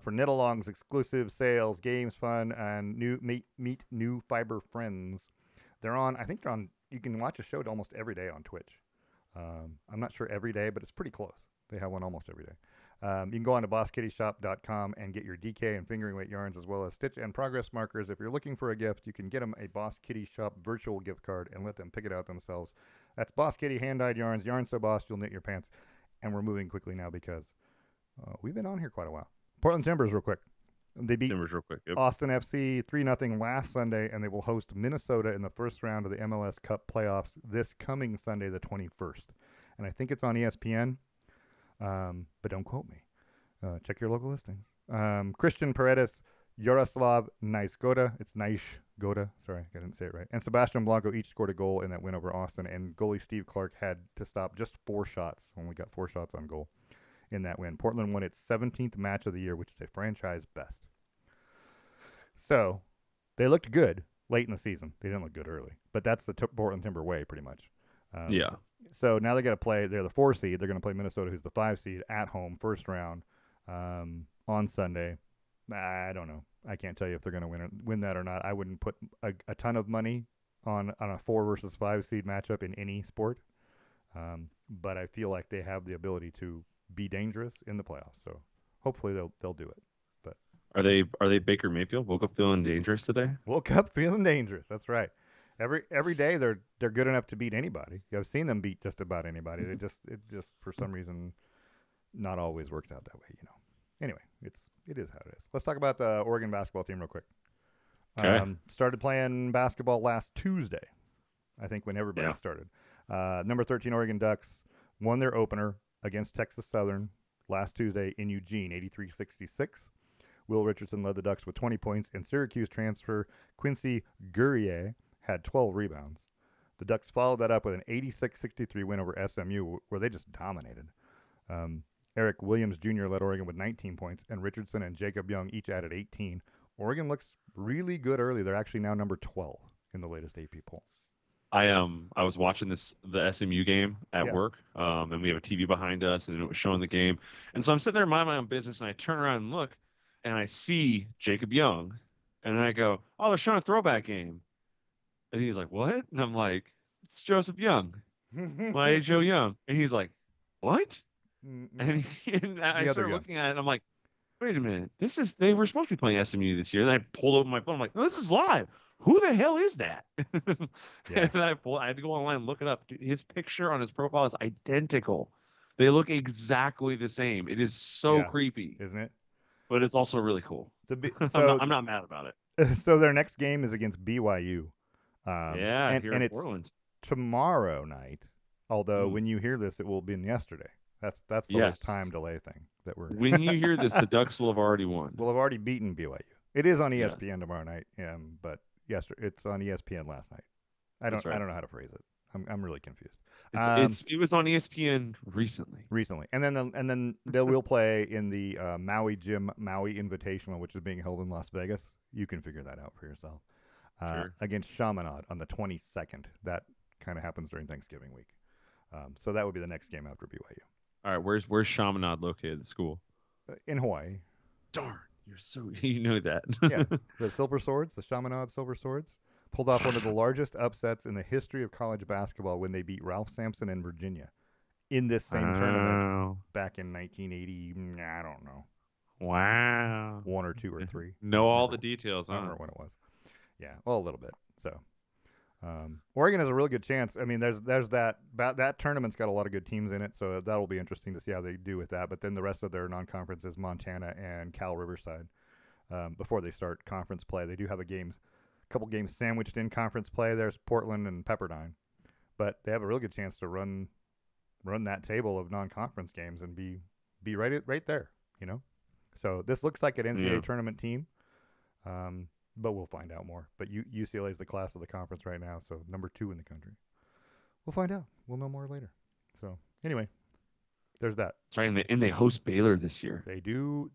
for knit-alongs, exclusive sales, games, fun, and meet new fiber friends. They're on. I think they're on. You can watch a show almost every day on Twitch. I'm not sure every day, but it's pretty close. They have one almost every day. You can go on to BossKittyShop.com and get your DK and fingering weight yarns as well as stitch and progress markers. If you're looking for a gift, you can get them a Boss Kitty Shop virtual gift card and let them pick it out themselves. That's Boss Kitty Hand-Dyed Yarns. Yarn so boss, you'll knit your pants. And we're moving quickly now because we've been on here quite a while. Portland Timbers, real quick. They beat Timbers real quick. Yep. Austin FC 3-0 last Sunday, and they will host Minnesota in the first round of the MLS Cup playoffs this coming Sunday, the 21st. And I think it's on ESPN, but don't quote me. Check your local listings. Christian Paredes, Yaroslav Nicegoda. It's Nicegoda. Sorry, I didn't say it right. And Sebastian Blanco each scored a goal in that win over Austin, and goalie Steve Clark had to stop just 4 shots. Only got 4 shots on goal in that win. Portland won its 17th match of the year, which is a franchise best. So they looked good late in the season. They didn't look good early, but that's the Portland Timber way, pretty much. Yeah. So now they got to play. They're the 4 seed. They're going to play Minnesota, who's the 5 seed, at home, first round on Sunday. I don't know. I can't tell you if they're going to win that or not. I wouldn't put a ton of money on a 4 versus 5 seed matchup in any sport, but I feel like they have the ability to be dangerous in the playoffs. So hopefully they'll do it. But Are they Baker Mayfield? Woke up feeling dangerous today? woke up feeling dangerous. That's right. Every day they're good enough to beat anybody. I've seen them beat just about anybody. It just for some reason not always works out that way, you know. Anyway, it is how it is. Let's talk about the Oregon basketball team real quick. Okay. Started playing basketball last Tuesday, I think, when everybody started. Number 13 Oregon Ducks won their opener against Texas Southern last Tuesday in Eugene, 83-66. Will Richardson led the Ducks with 20 points, and Syracuse transfer Quincy Guerrier had 12 rebounds. The Ducks followed that up with an 86-63 win over SMU, where they just dominated. Eric Williams Jr. led Oregon with 19 points, and Richardson and Jacob Young each added 18. Oregon looks really good early. They're actually now number 12 in the latest AP poll. I was watching the SMU game at work, and we have a TV behind us, and it was showing the game. And so I'm sitting there minding my own business, and I turn around and look, and I see Jacob Young, and I go, "Oh, they're showing a throwback game." And he's like, "What?" And I'm like, "It's Joseph Young, my Joe Young." And he's like, "What?" And I started looking at it, and I'm like, "Wait a minute, they were supposed to be playing SMU this year." And I pulled open my phone. I'm like, "No, this is live. Who the hell is that?" Yeah. And I had to go online and look it up. Dude, his picture on his profile is identical. They look exactly the same. It is so creepy, isn't it? but it's also really cool. So I'm not mad about it. So their next game is against BYU. Here in it's Portland tomorrow night. Although when you hear this, it will have been yesterday. That's the whole time delay thing that we're. When you hear this, the Ducks will have already won. We'll have already beaten BYU. It is on ESPN tomorrow night. But yesterday it's on ESPN last night. I don't know how to phrase it. I'm really confused. It was on ESPN recently. And then they will play in the Maui Invitational, which is being held in Las Vegas. You can figure that out for yourself. Against Chaminade on the 22nd. That kind of happens during Thanksgiving week. So that would be the next game after BYU. All right, where's Chaminade located? The school in Hawaii. Darn, you know that. Yeah, the Silver Swords, the Chaminade Silver Swords, pulled off one of the largest upsets in the history of college basketball when they beat Ralph Sampson and Virginia in this same tournament back in 1980. I don't know. Wow. 1 or 2 or 3. Know all the details. I don't remember when it was. Yeah, well, a little bit. So. Oregon has a really good chance. I mean, there's that tournament's got a lot of good teams in it, so that'll be interesting to see how they do with that. But then the rest of their non-conference is Montana and Cal Riverside. Before they start conference play, they do have a couple games sandwiched in conference play. There's Portland and Pepperdine, but they have a really good chance to run that table of non-conference games and be right there. You know, so this looks like an NCAA tournament team. But we'll find out more. But UCLA is the class of the conference right now, so number 2 in the country. We'll find out. We'll know more later. So anyway, there's that. That's right, and they host Baylor this year. They do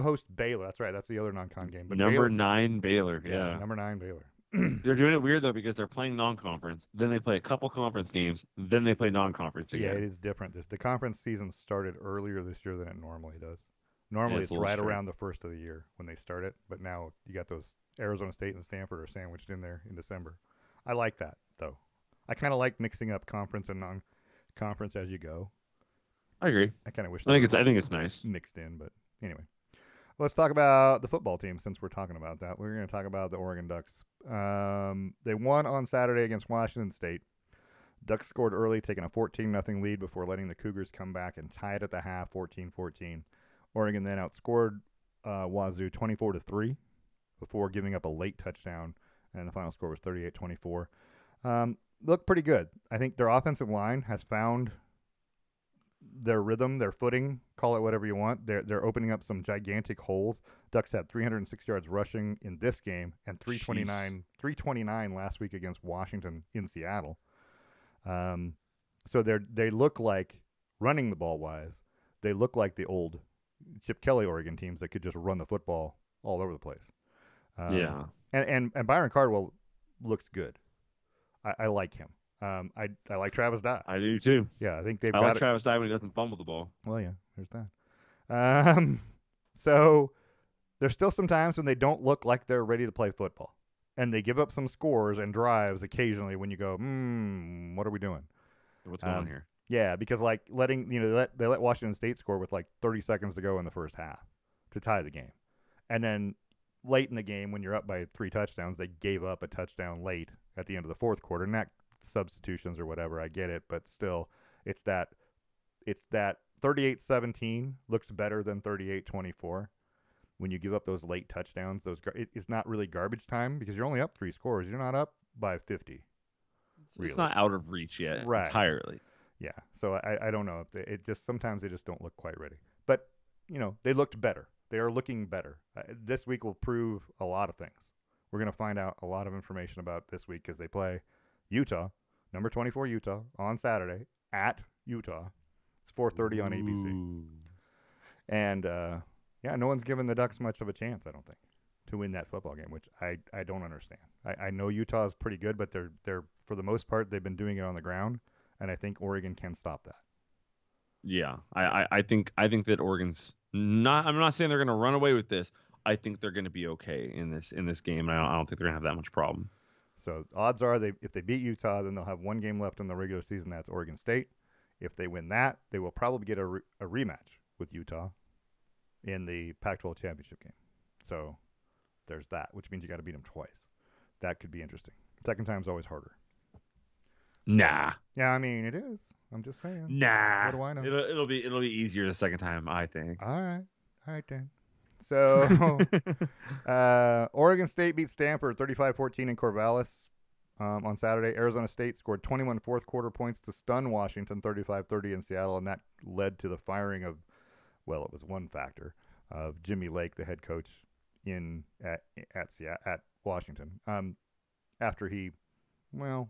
host Baylor. That's right. That's the other non-con game. But number 9 Baylor. Yeah. Number 9 Baylor. They're doing it weird though because they're playing non-conference, then they play a couple conference games, then they play non-conference Yeah, it again. is different. The conference season started earlier this year than it normally does. Yeah, Normally, it's a it's little right strange. around the first of the year when they start it, but now you got those Arizona State and Stanford are sandwiched in there in December. I like that though. I kind of like mixing up conference and non-conference as you go. I agree. I kind of wish I they think were it's I think it's nice. mixed in, but anyway. Let's talk about the football team since we're talking about that. We're going to talk about the Oregon Ducks. They won on Saturday against Washington State. Ducks scored early, taking a 14-0 lead before letting the Cougars come back and tie it at the half, 14-14. Oregon then outscored Wazoo 24-3 before giving up a late touchdown, and the final score was 38-24. Looked pretty good. I think their offensive line has found their rhythm, their footing, call it whatever you want. They're opening up some gigantic holes. Ducks had 306 yards rushing in this game and Jeez. 329 last week against Washington in Seattle. Um, so they look like running the ball wise. They look like the old Chip Kelly Oregon teams that could just run the football all over the place. Um, Yeah, and Byron Cardwell looks good. I like him. I like Travis Dye. I do too. Yeah, I think they've I like got it. Travis Dye when he doesn't fumble the ball. Well, yeah, there's that. So there's still some times when they don't look like they're ready to play football, and they give up some scores and drives occasionally. When you go, what are we doing? What's going on Um, here? yeah, because like letting they let Washington State score with like 30 seconds to go in the first half to tie the game, and then late in the game when you're up by 3 touchdowns, they gave up a touchdown late at the end of the fourth quarter. Not substitutions or whatever, I get it, but still, it's that it's that 38-17 looks better than 38-24 when you give up those late touchdowns. It's not really garbage time because you're only up 3 scores. You're not up by 50 It's really. not out of reach yet Right. entirely. Yeah. So I don't know if it just sometimes they just don't look quite ready. But they looked better. They are looking better. This week will prove a lot of things. We're going to find out a lot of information about this week because they play Utah, number 24 Utah on Saturday at Utah. It's 4:30 on ABC. Ooh. And yeah, no one's given the Ducks much of a chance, I don't think, to win that football game, which I don't understand. I know Utah is pretty good, but they're for the most part they've been doing it on the ground, and I think Oregon can stop that. Yeah, I think that Oregon's not. I'm not saying they're going to run away with this. I think they're going to be okay in this game. I don't think they're going to have that much problem. So odds are they if they beat Utah, then they'll have one game left in the regular season. That's Oregon State. If they win that, they will probably get a rematch with Utah in the Pac-12 championship game. So there's that, which means you got to beat them twice. That could be interesting. Second time's always harder. So Nah, yeah, I mean it is. I'm just saying. What nah. do I know? It'll be easier the second time. I think. All right then. So Oregon State beat Stanford 35-14 in Corvallis on Saturday. Arizona State scored 21 fourth quarter points to stun Washington 35-30 in Seattle, and that led to the firing of, well, it was one factor of Jimmy Lake, the head coach at Washington, after he, well,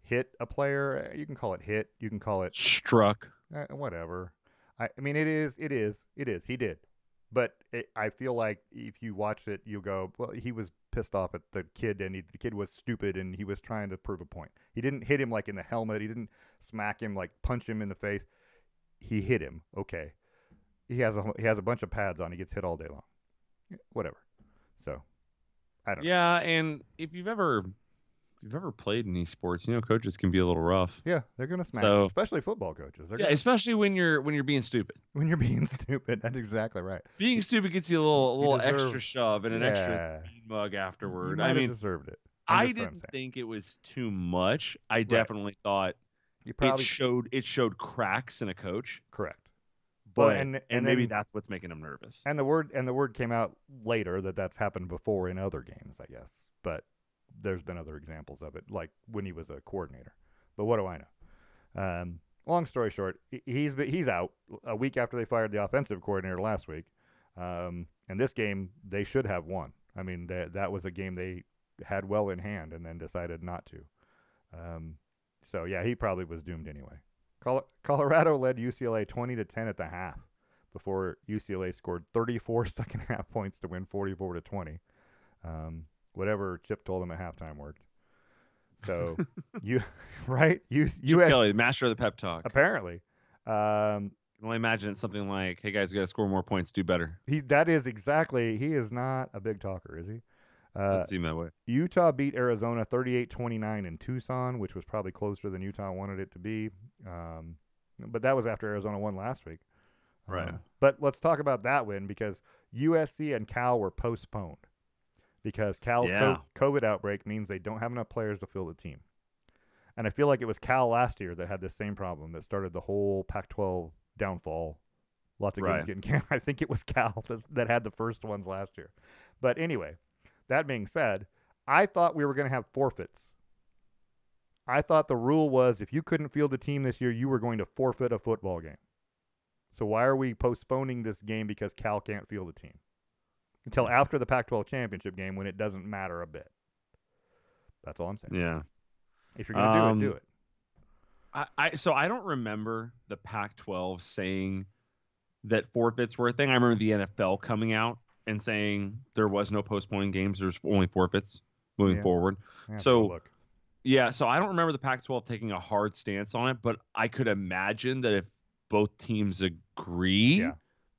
hit a player. You can call it hit. You can call it Struck. whatever. I mean, it is. He did, but I feel like if you watch it, you go, well, he was pissed off at the kid, and the kid was stupid, and he was trying to prove a point. He didn't hit him like in the helmet. He didn't smack him like punch him in the face. He hit him. Okay, he has a bunch of pads on. He gets hit all day long. Whatever. So I don't know. Yeah, and if you've ever played any sports, coaches can be a little rough. Yeah, they're gonna smack you, So especially football coaches. They're yeah, gonna especially when you're being stupid. when you're being stupid. That's exactly right. Being stupid gets you a You little extra deserve. shove and an extra Yeah, mean mug you afterward. I might have mean, deserved it. I'm I just what I'm didn't saying. think it was too much. I Right. definitely thought You it probably showed cracks in a coach, correct. Well, but and and maybe then that's what's making him nervous. and the word came out later that that's happened before in other games, I guess. But there's been other examples of it, like when he was a coordinator. But what do I know? Long story short, he's out a week after they fired the offensive coordinator last week. And this game they should have won. I mean that was a game they had well in hand and then decided not to. Um, so yeah, he probably was doomed anyway. Colorado led UCLA 20-10 at the half before UCLA scored 34 second half points to win 44-20. Um, Whatever Chip told him at halftime worked. So you right Chip US Kelly, master of the pep talk. apparently. I can only imagine it's something like, "Hey guys, you got to score more points, do better." that is exactly, he is not a big talker, is he? Uh, Doesn't seem that way. Utah beat Arizona 38-29 in Tucson, which was probably closer than Utah wanted it to be. But that was after Arizona won last week. Right. But let's talk about that win because USC and Cal were postponed because Cal's Yeah. COVID outbreak means they don't have enough players to fill the team. And I feel like it was Cal last year that had this same problem that started the whole Pac-12 downfall. Lots of games Right. getting canceled. I think it was Cal that had the first ones last year. But anyway, that being said, I thought we were going to have forfeits. I thought the rule was if you couldn't field the team this year, you were going to forfeit a football game. So why are we postponing this game because Cal can't field the team? Until after the Pac-12 championship game when it doesn't matter a bit. That's all I'm saying. Yeah. If you're going to do it, do Um, it. so I don't remember the Pac-12 saying that forfeits were a thing. I remember the NFL coming out and saying there was no postponing games. There's only forfeits moving Yeah, forward. I have to go So look. yeah, so I don't remember the Pac-12 taking a hard stance on it, but I could imagine that if both teams agree, Yeah.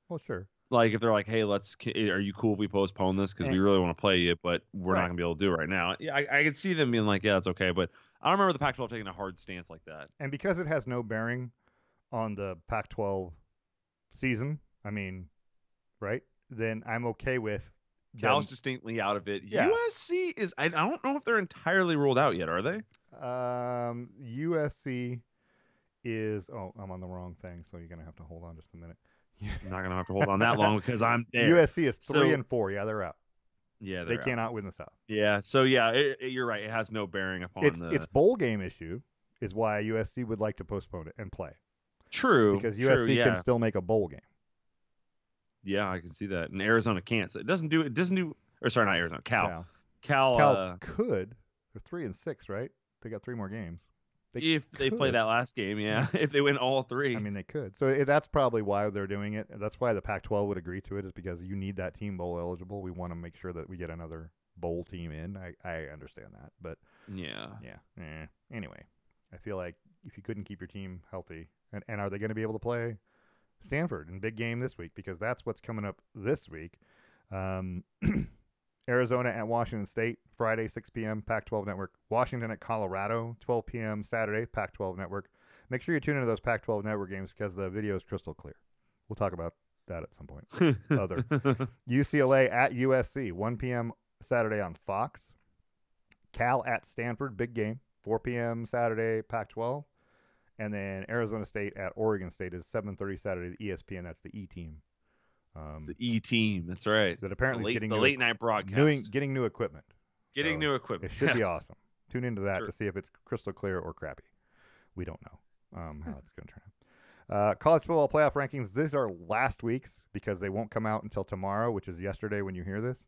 Well, sure. like if they're like, "Hey, are you cool if we postpone this because And, we really want to play you, but we're not right. gonna be able to do it right now." Yeah, I could see them being like, "Yeah, it's okay," but I don't remember the Pac-12 taking a hard stance like that. And because it has no bearing on the Pac-12 season, I mean, right? Then I'm okay with them. Cal's distinctly out of it. Yeah. USC is. I don't know if they're entirely ruled out yet. Are they? USC is. Oh, I'm on the wrong thing, so you're gonna have to hold on just a minute. I'm not gonna have to hold on that long because I'm there. USC is 3 So and 4. Yeah, they're out. yeah, They they're out. cannot win the South. Yeah. So yeah, you're right. It has no bearing upon It's the. bowl game issue is why USC would like to postpone it and play True. because True. USC can Yeah. still make a bowl game. Yeah, I can see that. And Arizona can't. So it doesn't do. It doesn't do. Or sorry, not Arizona. Cal. Cal. Cal could. They're 3 and 6, right? They got 3 more games. If they play that last game, yeah. If they win all three. I mean, they could. So that's probably why they're doing it. That's why the Pac-12 would agree to it, is because you need that team bowl eligible. We want to make sure that we get another bowl team in. I understand that, but yeah. Anyway, I feel like if you couldn't keep your team healthy, and are they going to be able to play Stanford in big game this week? Because that's what's coming up this week. Arizona at Washington State, Friday, 6 p.m., Pac-12 Network. Washington at Colorado, 12 p.m. Saturday, Pac-12 Network. Make sure you tune into those Pac-12 Network games because the video is crystal clear. We'll talk about that at some point. Other UCLA at USC, 1 p.m. Saturday on Fox. Cal at Stanford, big game, 4 p.m. Saturday, Pac-12. And then Arizona State at Oregon State is 7:30 Saturday, ESPN. That's the E team. The E team. That's right. That apparently is getting the new late night broadcast. getting new equipment. Getting So new equipment. It should be Yes. awesome. Tune into that Sure. to see if it's crystal clear or crappy. We don't know how it's going to turn out. College football playoff rankings. These are last week's because they won't come out until tomorrow, which is yesterday when you hear this.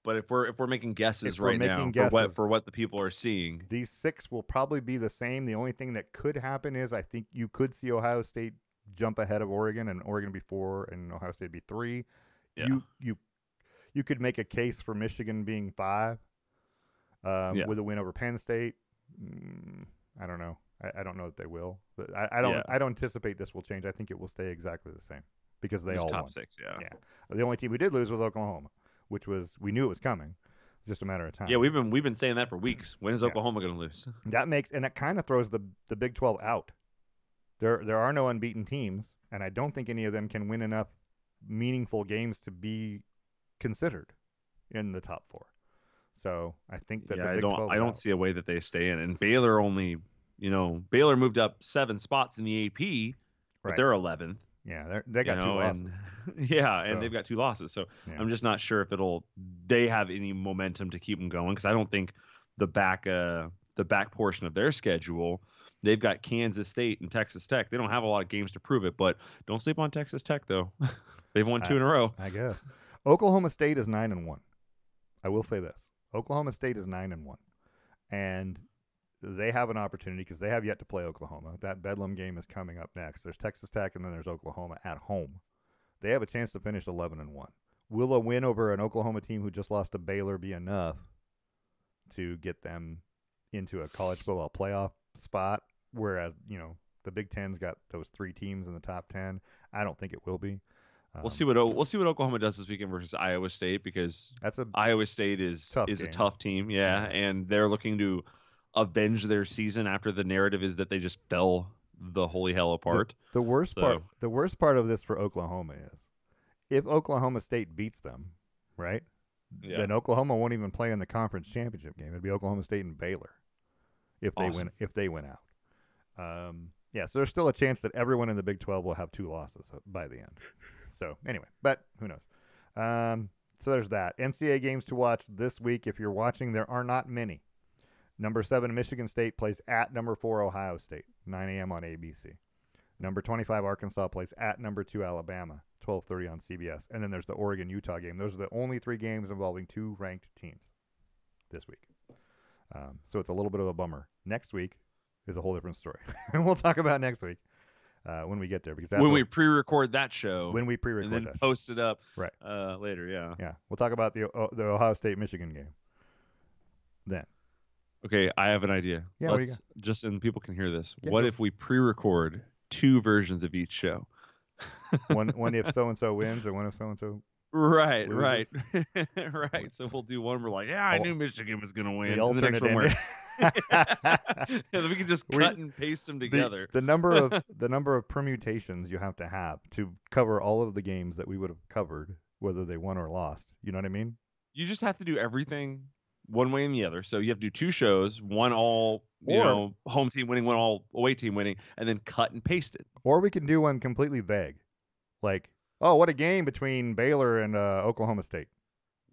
But if we're making guesses If we're right making now guesses, for what the people are seeing, these 6 will probably be the same. The only thing that could happen is I think you could see Ohio State jump ahead of Oregon, and Oregon be 4 and Ohio State be 3. yeah. You could make a case for Michigan being 5 with a win over Penn State. I don't know. I don't know that they will. But I don't anticipate this will change. I think it will stay exactly the same because they Just all top won. 6, yeah. Yeah. The only team who did lose was Oklahoma, which was we knew it was coming. It's just a matter of time. Yeah, we've been saying that for weeks. When is Oklahoma going to lose? That makes, and it kind of throws the Big 12 out. There are no unbeaten teams, and I don't think any of them can win enough meaningful games to be considered in the top 4. So I think that the Big 12 I don't see a way that they stay in. And Baylor Baylor moved up 7 spots in the AP, but they're 11th. Yeah, they got 2 losses. And they've got 2 losses. So I'm just not sure if they have any momentum to keep them going because I don't think the back portion of their schedule. They've got Kansas State and Texas Tech. They don't have a lot of games to prove it, but don't sleep on Texas Tech though. They've won 2 in a row. I guess. Oklahoma State is 9-1. I will say this: Oklahoma State is 9-1, and they have an opportunity because they have yet to play Oklahoma. That Bedlam game is coming up next. There's Texas Tech, and then there's Oklahoma at home. They have a chance to finish 11-1, will a win over an Oklahoma team who just lost to Baylor be enough to get them into a college football playoff spot? Whereas, the Big Ten's got those 3 teams in the top 10. I don't think it will be. We'll see what Oklahoma does this weekend versus Iowa State, because That's a Iowa State is tough a game. tough team, yeah, and they're looking to avenge their season after the narrative is that they just fell the holy hell apart. The worst So part of this for Oklahoma is if Oklahoma State beats them, right? yeah, Then Oklahoma won't even play in the conference championship game. It'd be Oklahoma State and Baylor if they awesome. win out. So there's still a chance that everyone in the Big 12 will have 2 losses by the end. So anyway, but who knows? So there's that. NCAA games to watch this week. If you're watching, there are not many. Number 7 Michigan State plays at number 4 Ohio State, 9 a.m. on ABC. Number 25 Arkansas plays at number 2 Alabama, 12:30 on CBS. And then there's the Oregon-Utah game. Those are the only 3 games involving 2 ranked teams this week. So it's a little bit of a bummer. Next week is a whole different story. And we'll talk about next week when we get there, because that's when we pre-record that show, when we pre-record and then that post it up right later. Yeah. We'll talk about the Ohio State Michigan game then. Okay, I have an idea. Yeah, Let's just, and people can hear this. Yeah, what if we pre-record 2 versions of each show? one if so and so wins, or one if so and so. Right, loses. right. So we'll do one. We're like, yeah, I knew Michigan was gonna win. The alternate ending. And then we can just cut and paste them together. The number of permutations you have to have to cover all of the games that we would have covered, whether they won or lost. You know what I mean? You just have to do everything one way and the other. So you have to do 2 shows, one all home team winning, one all away team winning, and then cut and paste it. Or we can do one completely vague, like, oh, what a game between Baylor and Oklahoma State.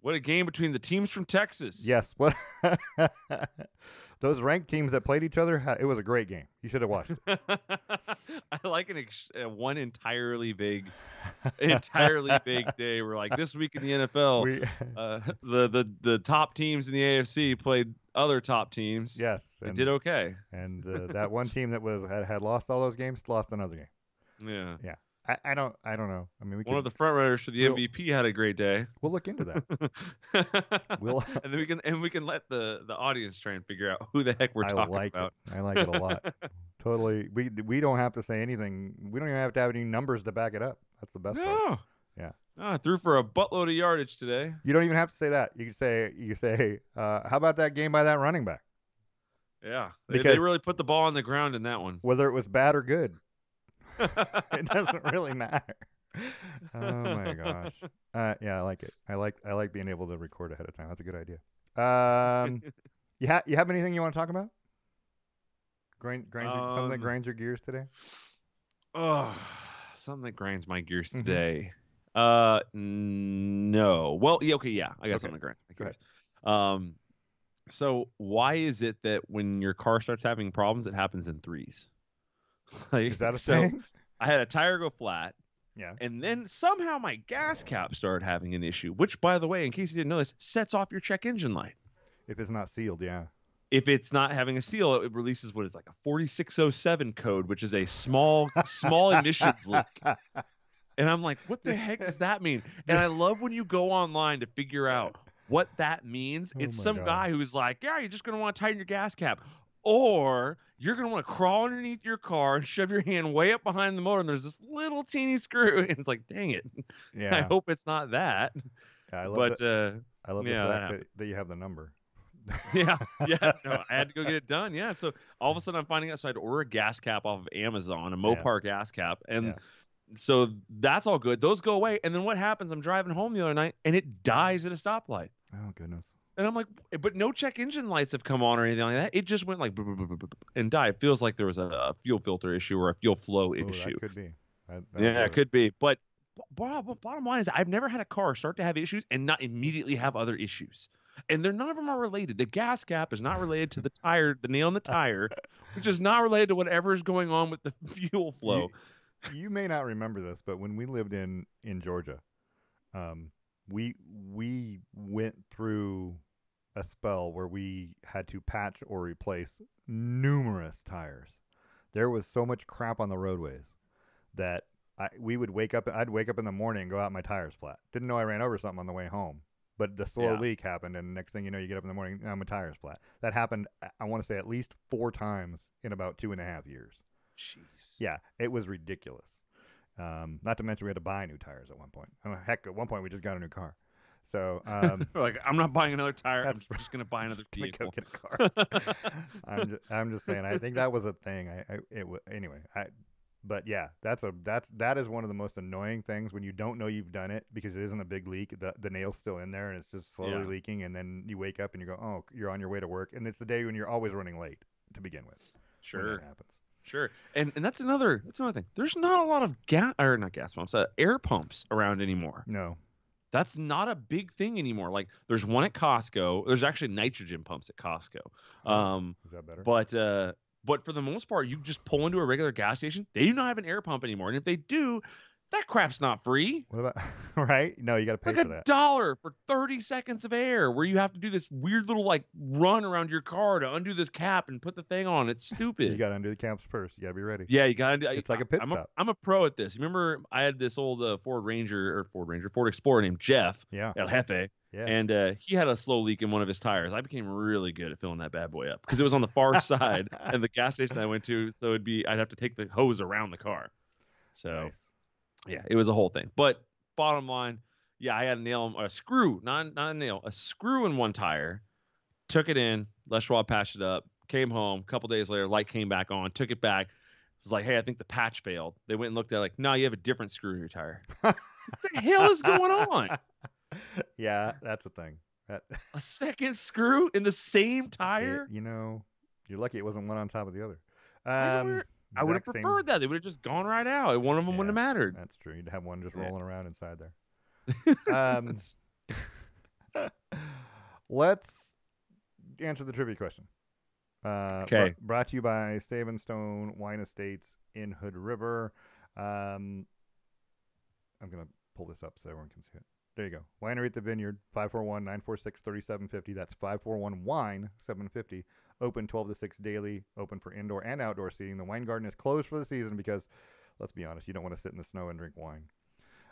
What a game between the teams from Texas. Yes. What? Those ranked teams that played each other, it was a great game. You should have watched it. I like one entirely vague day. We're like, this week in the NFL, the top teams in the AFC played other top teams. Yes, and did okay. And that one team that had lost all those games lost another game. Yeah. I don't know. I mean, one of the front runners for the MVP had a great day. We'll look into that. And then we can let the audience try and figure out who the heck we're talking about. I like it a lot. Totally. We don't have to say anything. We don't even have to have any numbers to back it up. That's the best part. Yeah. I threw for a buttload of yardage today. You don't even have to say that. You can say, how about that game by that running back? Yeah. They really put the ball on the ground in that one. Whether it was bad or good. It doesn't really matter. Oh my gosh. I like it. I like being able to record ahead of time. That's a good idea. You have anything you want to talk about? Something that grinds your gears today? Oh, something that grinds my gears today. No. Well, yeah, okay, yeah. I got something that grinds my gears. So why is it that when your car starts having problems, it happens in 3s? Like, is that a thing? I had a tire go flat. Yeah. And then somehow my gas cap started having an issue, which, by the way, in case you didn't know this, sets off your check engine light. If it's not sealed, yeah. If it's not having a seal, it releases what is like a 4607 code, which is a small emissions leak. And I'm like, what the heck does that mean? And I love when you go online to figure out what that means. It's some guy who's like, yeah, you're just going to want to tighten your gas cap. Or you're going to want to crawl underneath your car and shove your hand way up behind the motor, and there's this little teeny screw. And it's like, dang it. Yeah. I hope it's not that. Yeah, I love the fact that you have the number. No, I had to go get it done. Yeah, so all of a sudden I'm finding out, so I had to order a gas cap off of Amazon, a Mopar gas cap, and so that's all good. Those go away, and then what happens? I'm driving home the other night, and it dies at a stoplight. Oh goodness! And I'm like, but no check engine lights have come on or anything like that. It just went like and died. It feels like there was a fuel filter issue or a fuel flow issue. That could be. It could be. But bottom line is, I've never had a car start to have issues and not immediately have other issues. And none of them are related. The gas cap is not related to the tire, the nail in the tire, which is not related to whatever is going on with the fuel flow. You may not remember this, but when we lived in Georgia, we went through a spell where we had to patch or replace numerous tires. There was so much crap on the roadways that we would wake up. I'd wake up in the morning and go out, my tires flat. Didn't know I ran over something on the way home, but the slow Yeah. leak happened, and next thing you know, you get up in the morning, now my tires flat. That happened. I want to say at least 4 times in about 2.5 years. Jeez. Yeah, it was ridiculous. Not to mention we had to buy new tires at one point. Heck, at one point we just got a new car. So Like, I'm not buying another tire. I'm that's just gonna buy another just gonna go vehicle. get a car. I'm just saying. I think that was a thing. Anyway. But yeah, that is one of the most annoying things when you don't know you've done it because it isn't a big leak. The nail's still in there and it's just slowly Yeah. leaking, and then you wake up and you go, oh, you're on your way to work, and it's the day when you're always running late to begin with when that Sure. happens. Sure. And that's another thing. There's not a lot of not gas pumps, air pumps around anymore. No. That's not a big thing anymore. Like there's one at Costco. There's actually nitrogen pumps at Costco. Oh, is that better? But for the most part, you just pull into a regular gas station. They do not have an air pump anymore. And if they do, that crap's not free. What about right? No, you got to It's pay like for that. $1 for 30 seconds of air where you have to do this weird little like run around your car to undo this cap and put the thing on. It's stupid. You got to undo the caps first. You got to be ready. Yeah, you gotta do. It's like a pit I'm stop. I'm a pro at this. Remember, I had this old Ford Explorer named Jeff Yeah. El Jefe, Yeah. and he had a slow leak in one of his tires. I became really good at filling that bad boy up because it was on the far side and the gas station I went to, so I'd have to take the hose around the car. So Nice. yeah, it was a whole thing. But bottom line, yeah, I had a screw, not a nail, a screw in one tire. Took it in, Les Schwab patched it up, came home. A couple days later, light came back on, took it back. It was like, hey, I think the patch failed. They went and looked at it like, no, you have a different screw in your tire. What the hell is going on? Yeah, that's a thing. A second screw in the same tire? You're lucky it wasn't one on top of the other. I would have Exact same- preferred that. They would have just gone right out. One of them wouldn't have mattered. That's true. You'd have one just Yeah. rolling around inside there. That's- Let's answer the trivia question. Okay. Brought to you by Stave and Stone Wine Estates in Hood River. I'm gonna pull this up so everyone can see it. There you go. Winery at the Vineyard, 541-946-3750. That's 541-WINE-750. Open 12 to 6 daily. Open for indoor and outdoor seating. The wine garden is closed for the season because, let's be honest, you don't want to sit in the snow and drink wine.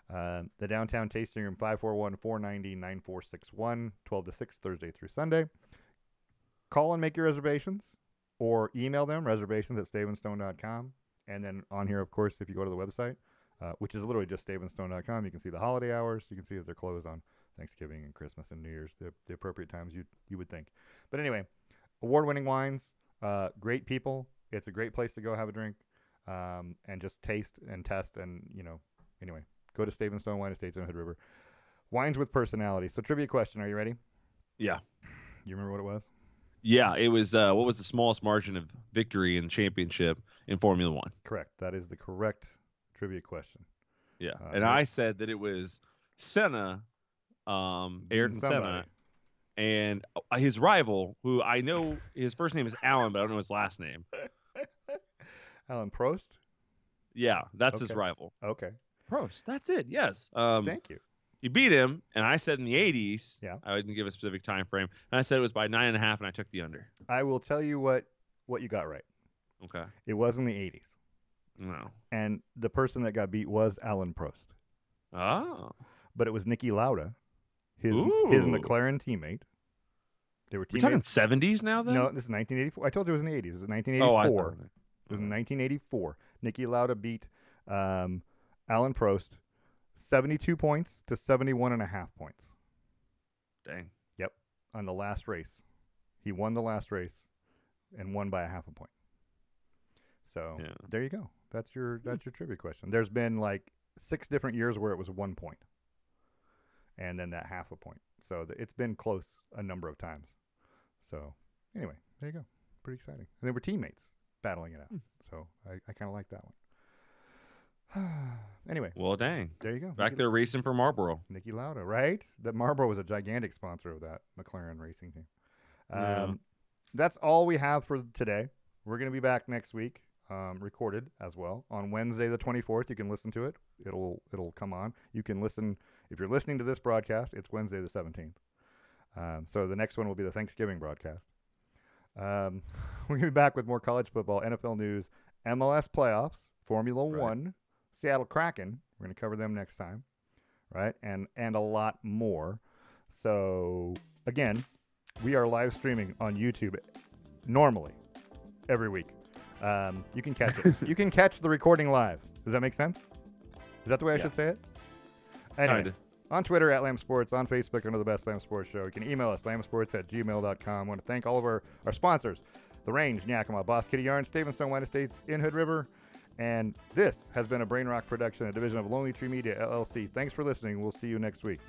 The downtown tasting room, 541-490-9461, 12 to 6, Thursday through Sunday. Call and make your reservations or email them, reservations@stavenstone.com. And then on here, of course, if you go to the website, which is literally just stavenstone.com, you can see the holiday hours. You can see if they're closed on Thanksgiving and Christmas and New Year's, the appropriate times you would think. But anyway, award-winning wines, great people. It's a great place to go have a drink and just taste and test. And, anyway, go to Stave and Stone Wine Estates in Hood River. Wines with personality. So trivia question, are you ready? yeah. You remember what it was? Yeah, it was what was the smallest margin of victory in the championship in Formula One? Correct. That is the correct trivia question. Yeah, Uh, and yeah. I said that it was Senna, Ayrton Senna, Somebody. and his rival, who I know his first name is Alan, but I don't know his last name. Alan Prost? Yeah, that's his Okay. rival. Okay. Prost. That's it. Yes. Thank you. He beat him, and I said in the 80s. Yeah. I didn't give a specific time frame, and I said it was by 9.5, and I took the under. I will tell you what you got right. Okay. It was in the 80s. No. And the person that got beat was Alan Prost. Oh. But it was Nicky Lauda, his Ooh. McLaren teammate. They were We're talking teammates. 70s now, then? No, this is 1984. I told you it was in the 80s. It was Oh, I 1984. thought. It was in 1984. Nicky Lauda beat Alan Prost 72 points to 71.5 points. Dang. On the last race. He won the last race and won by a half a point. So Yeah. there you go. That's your trivia question. There's been like 6 different years where it was 1 point. And then that half a point. So it's been close a number of times. So anyway, there you go. Pretty exciting. And they were teammates battling it out. So I kind of like that one. Anyway, Well, dang. there you go. Back there racing for Marlboro. Nicky Lauda, right? That Marlboro was a gigantic sponsor of that McLaren racing team. Yeah. That's all we have for today. We're going to be back next week, recorded as well on Wednesday the 24th. You can listen to it. It'll come on. You can listen if you're listening to this broadcast. It's Wednesday the 17th. So the next one will be the Thanksgiving broadcast. We're going to be back with more college football, NFL news, MLS playoffs, Formula Right. One, Seattle Kraken. We're going to cover them next time, right? And a lot more. So again, we are live streaming on YouTube normally every week. You can catch it. You can catch the recording live. Does that make sense? Is that the way I should say it? Anyway, Kinda. on Twitter at Lamm Sports, on Facebook under the Best Lamm Sports Show. You can email us, lambsports@gmail.com. I want to thank all of our sponsors, The Range, Yakima, Boss Kitty Yarn, Stone White Estates, in Hood River. And this has been a Brain Rock production, a division of Lonely Tree Media, LLC. Thanks for listening. We'll see you next week.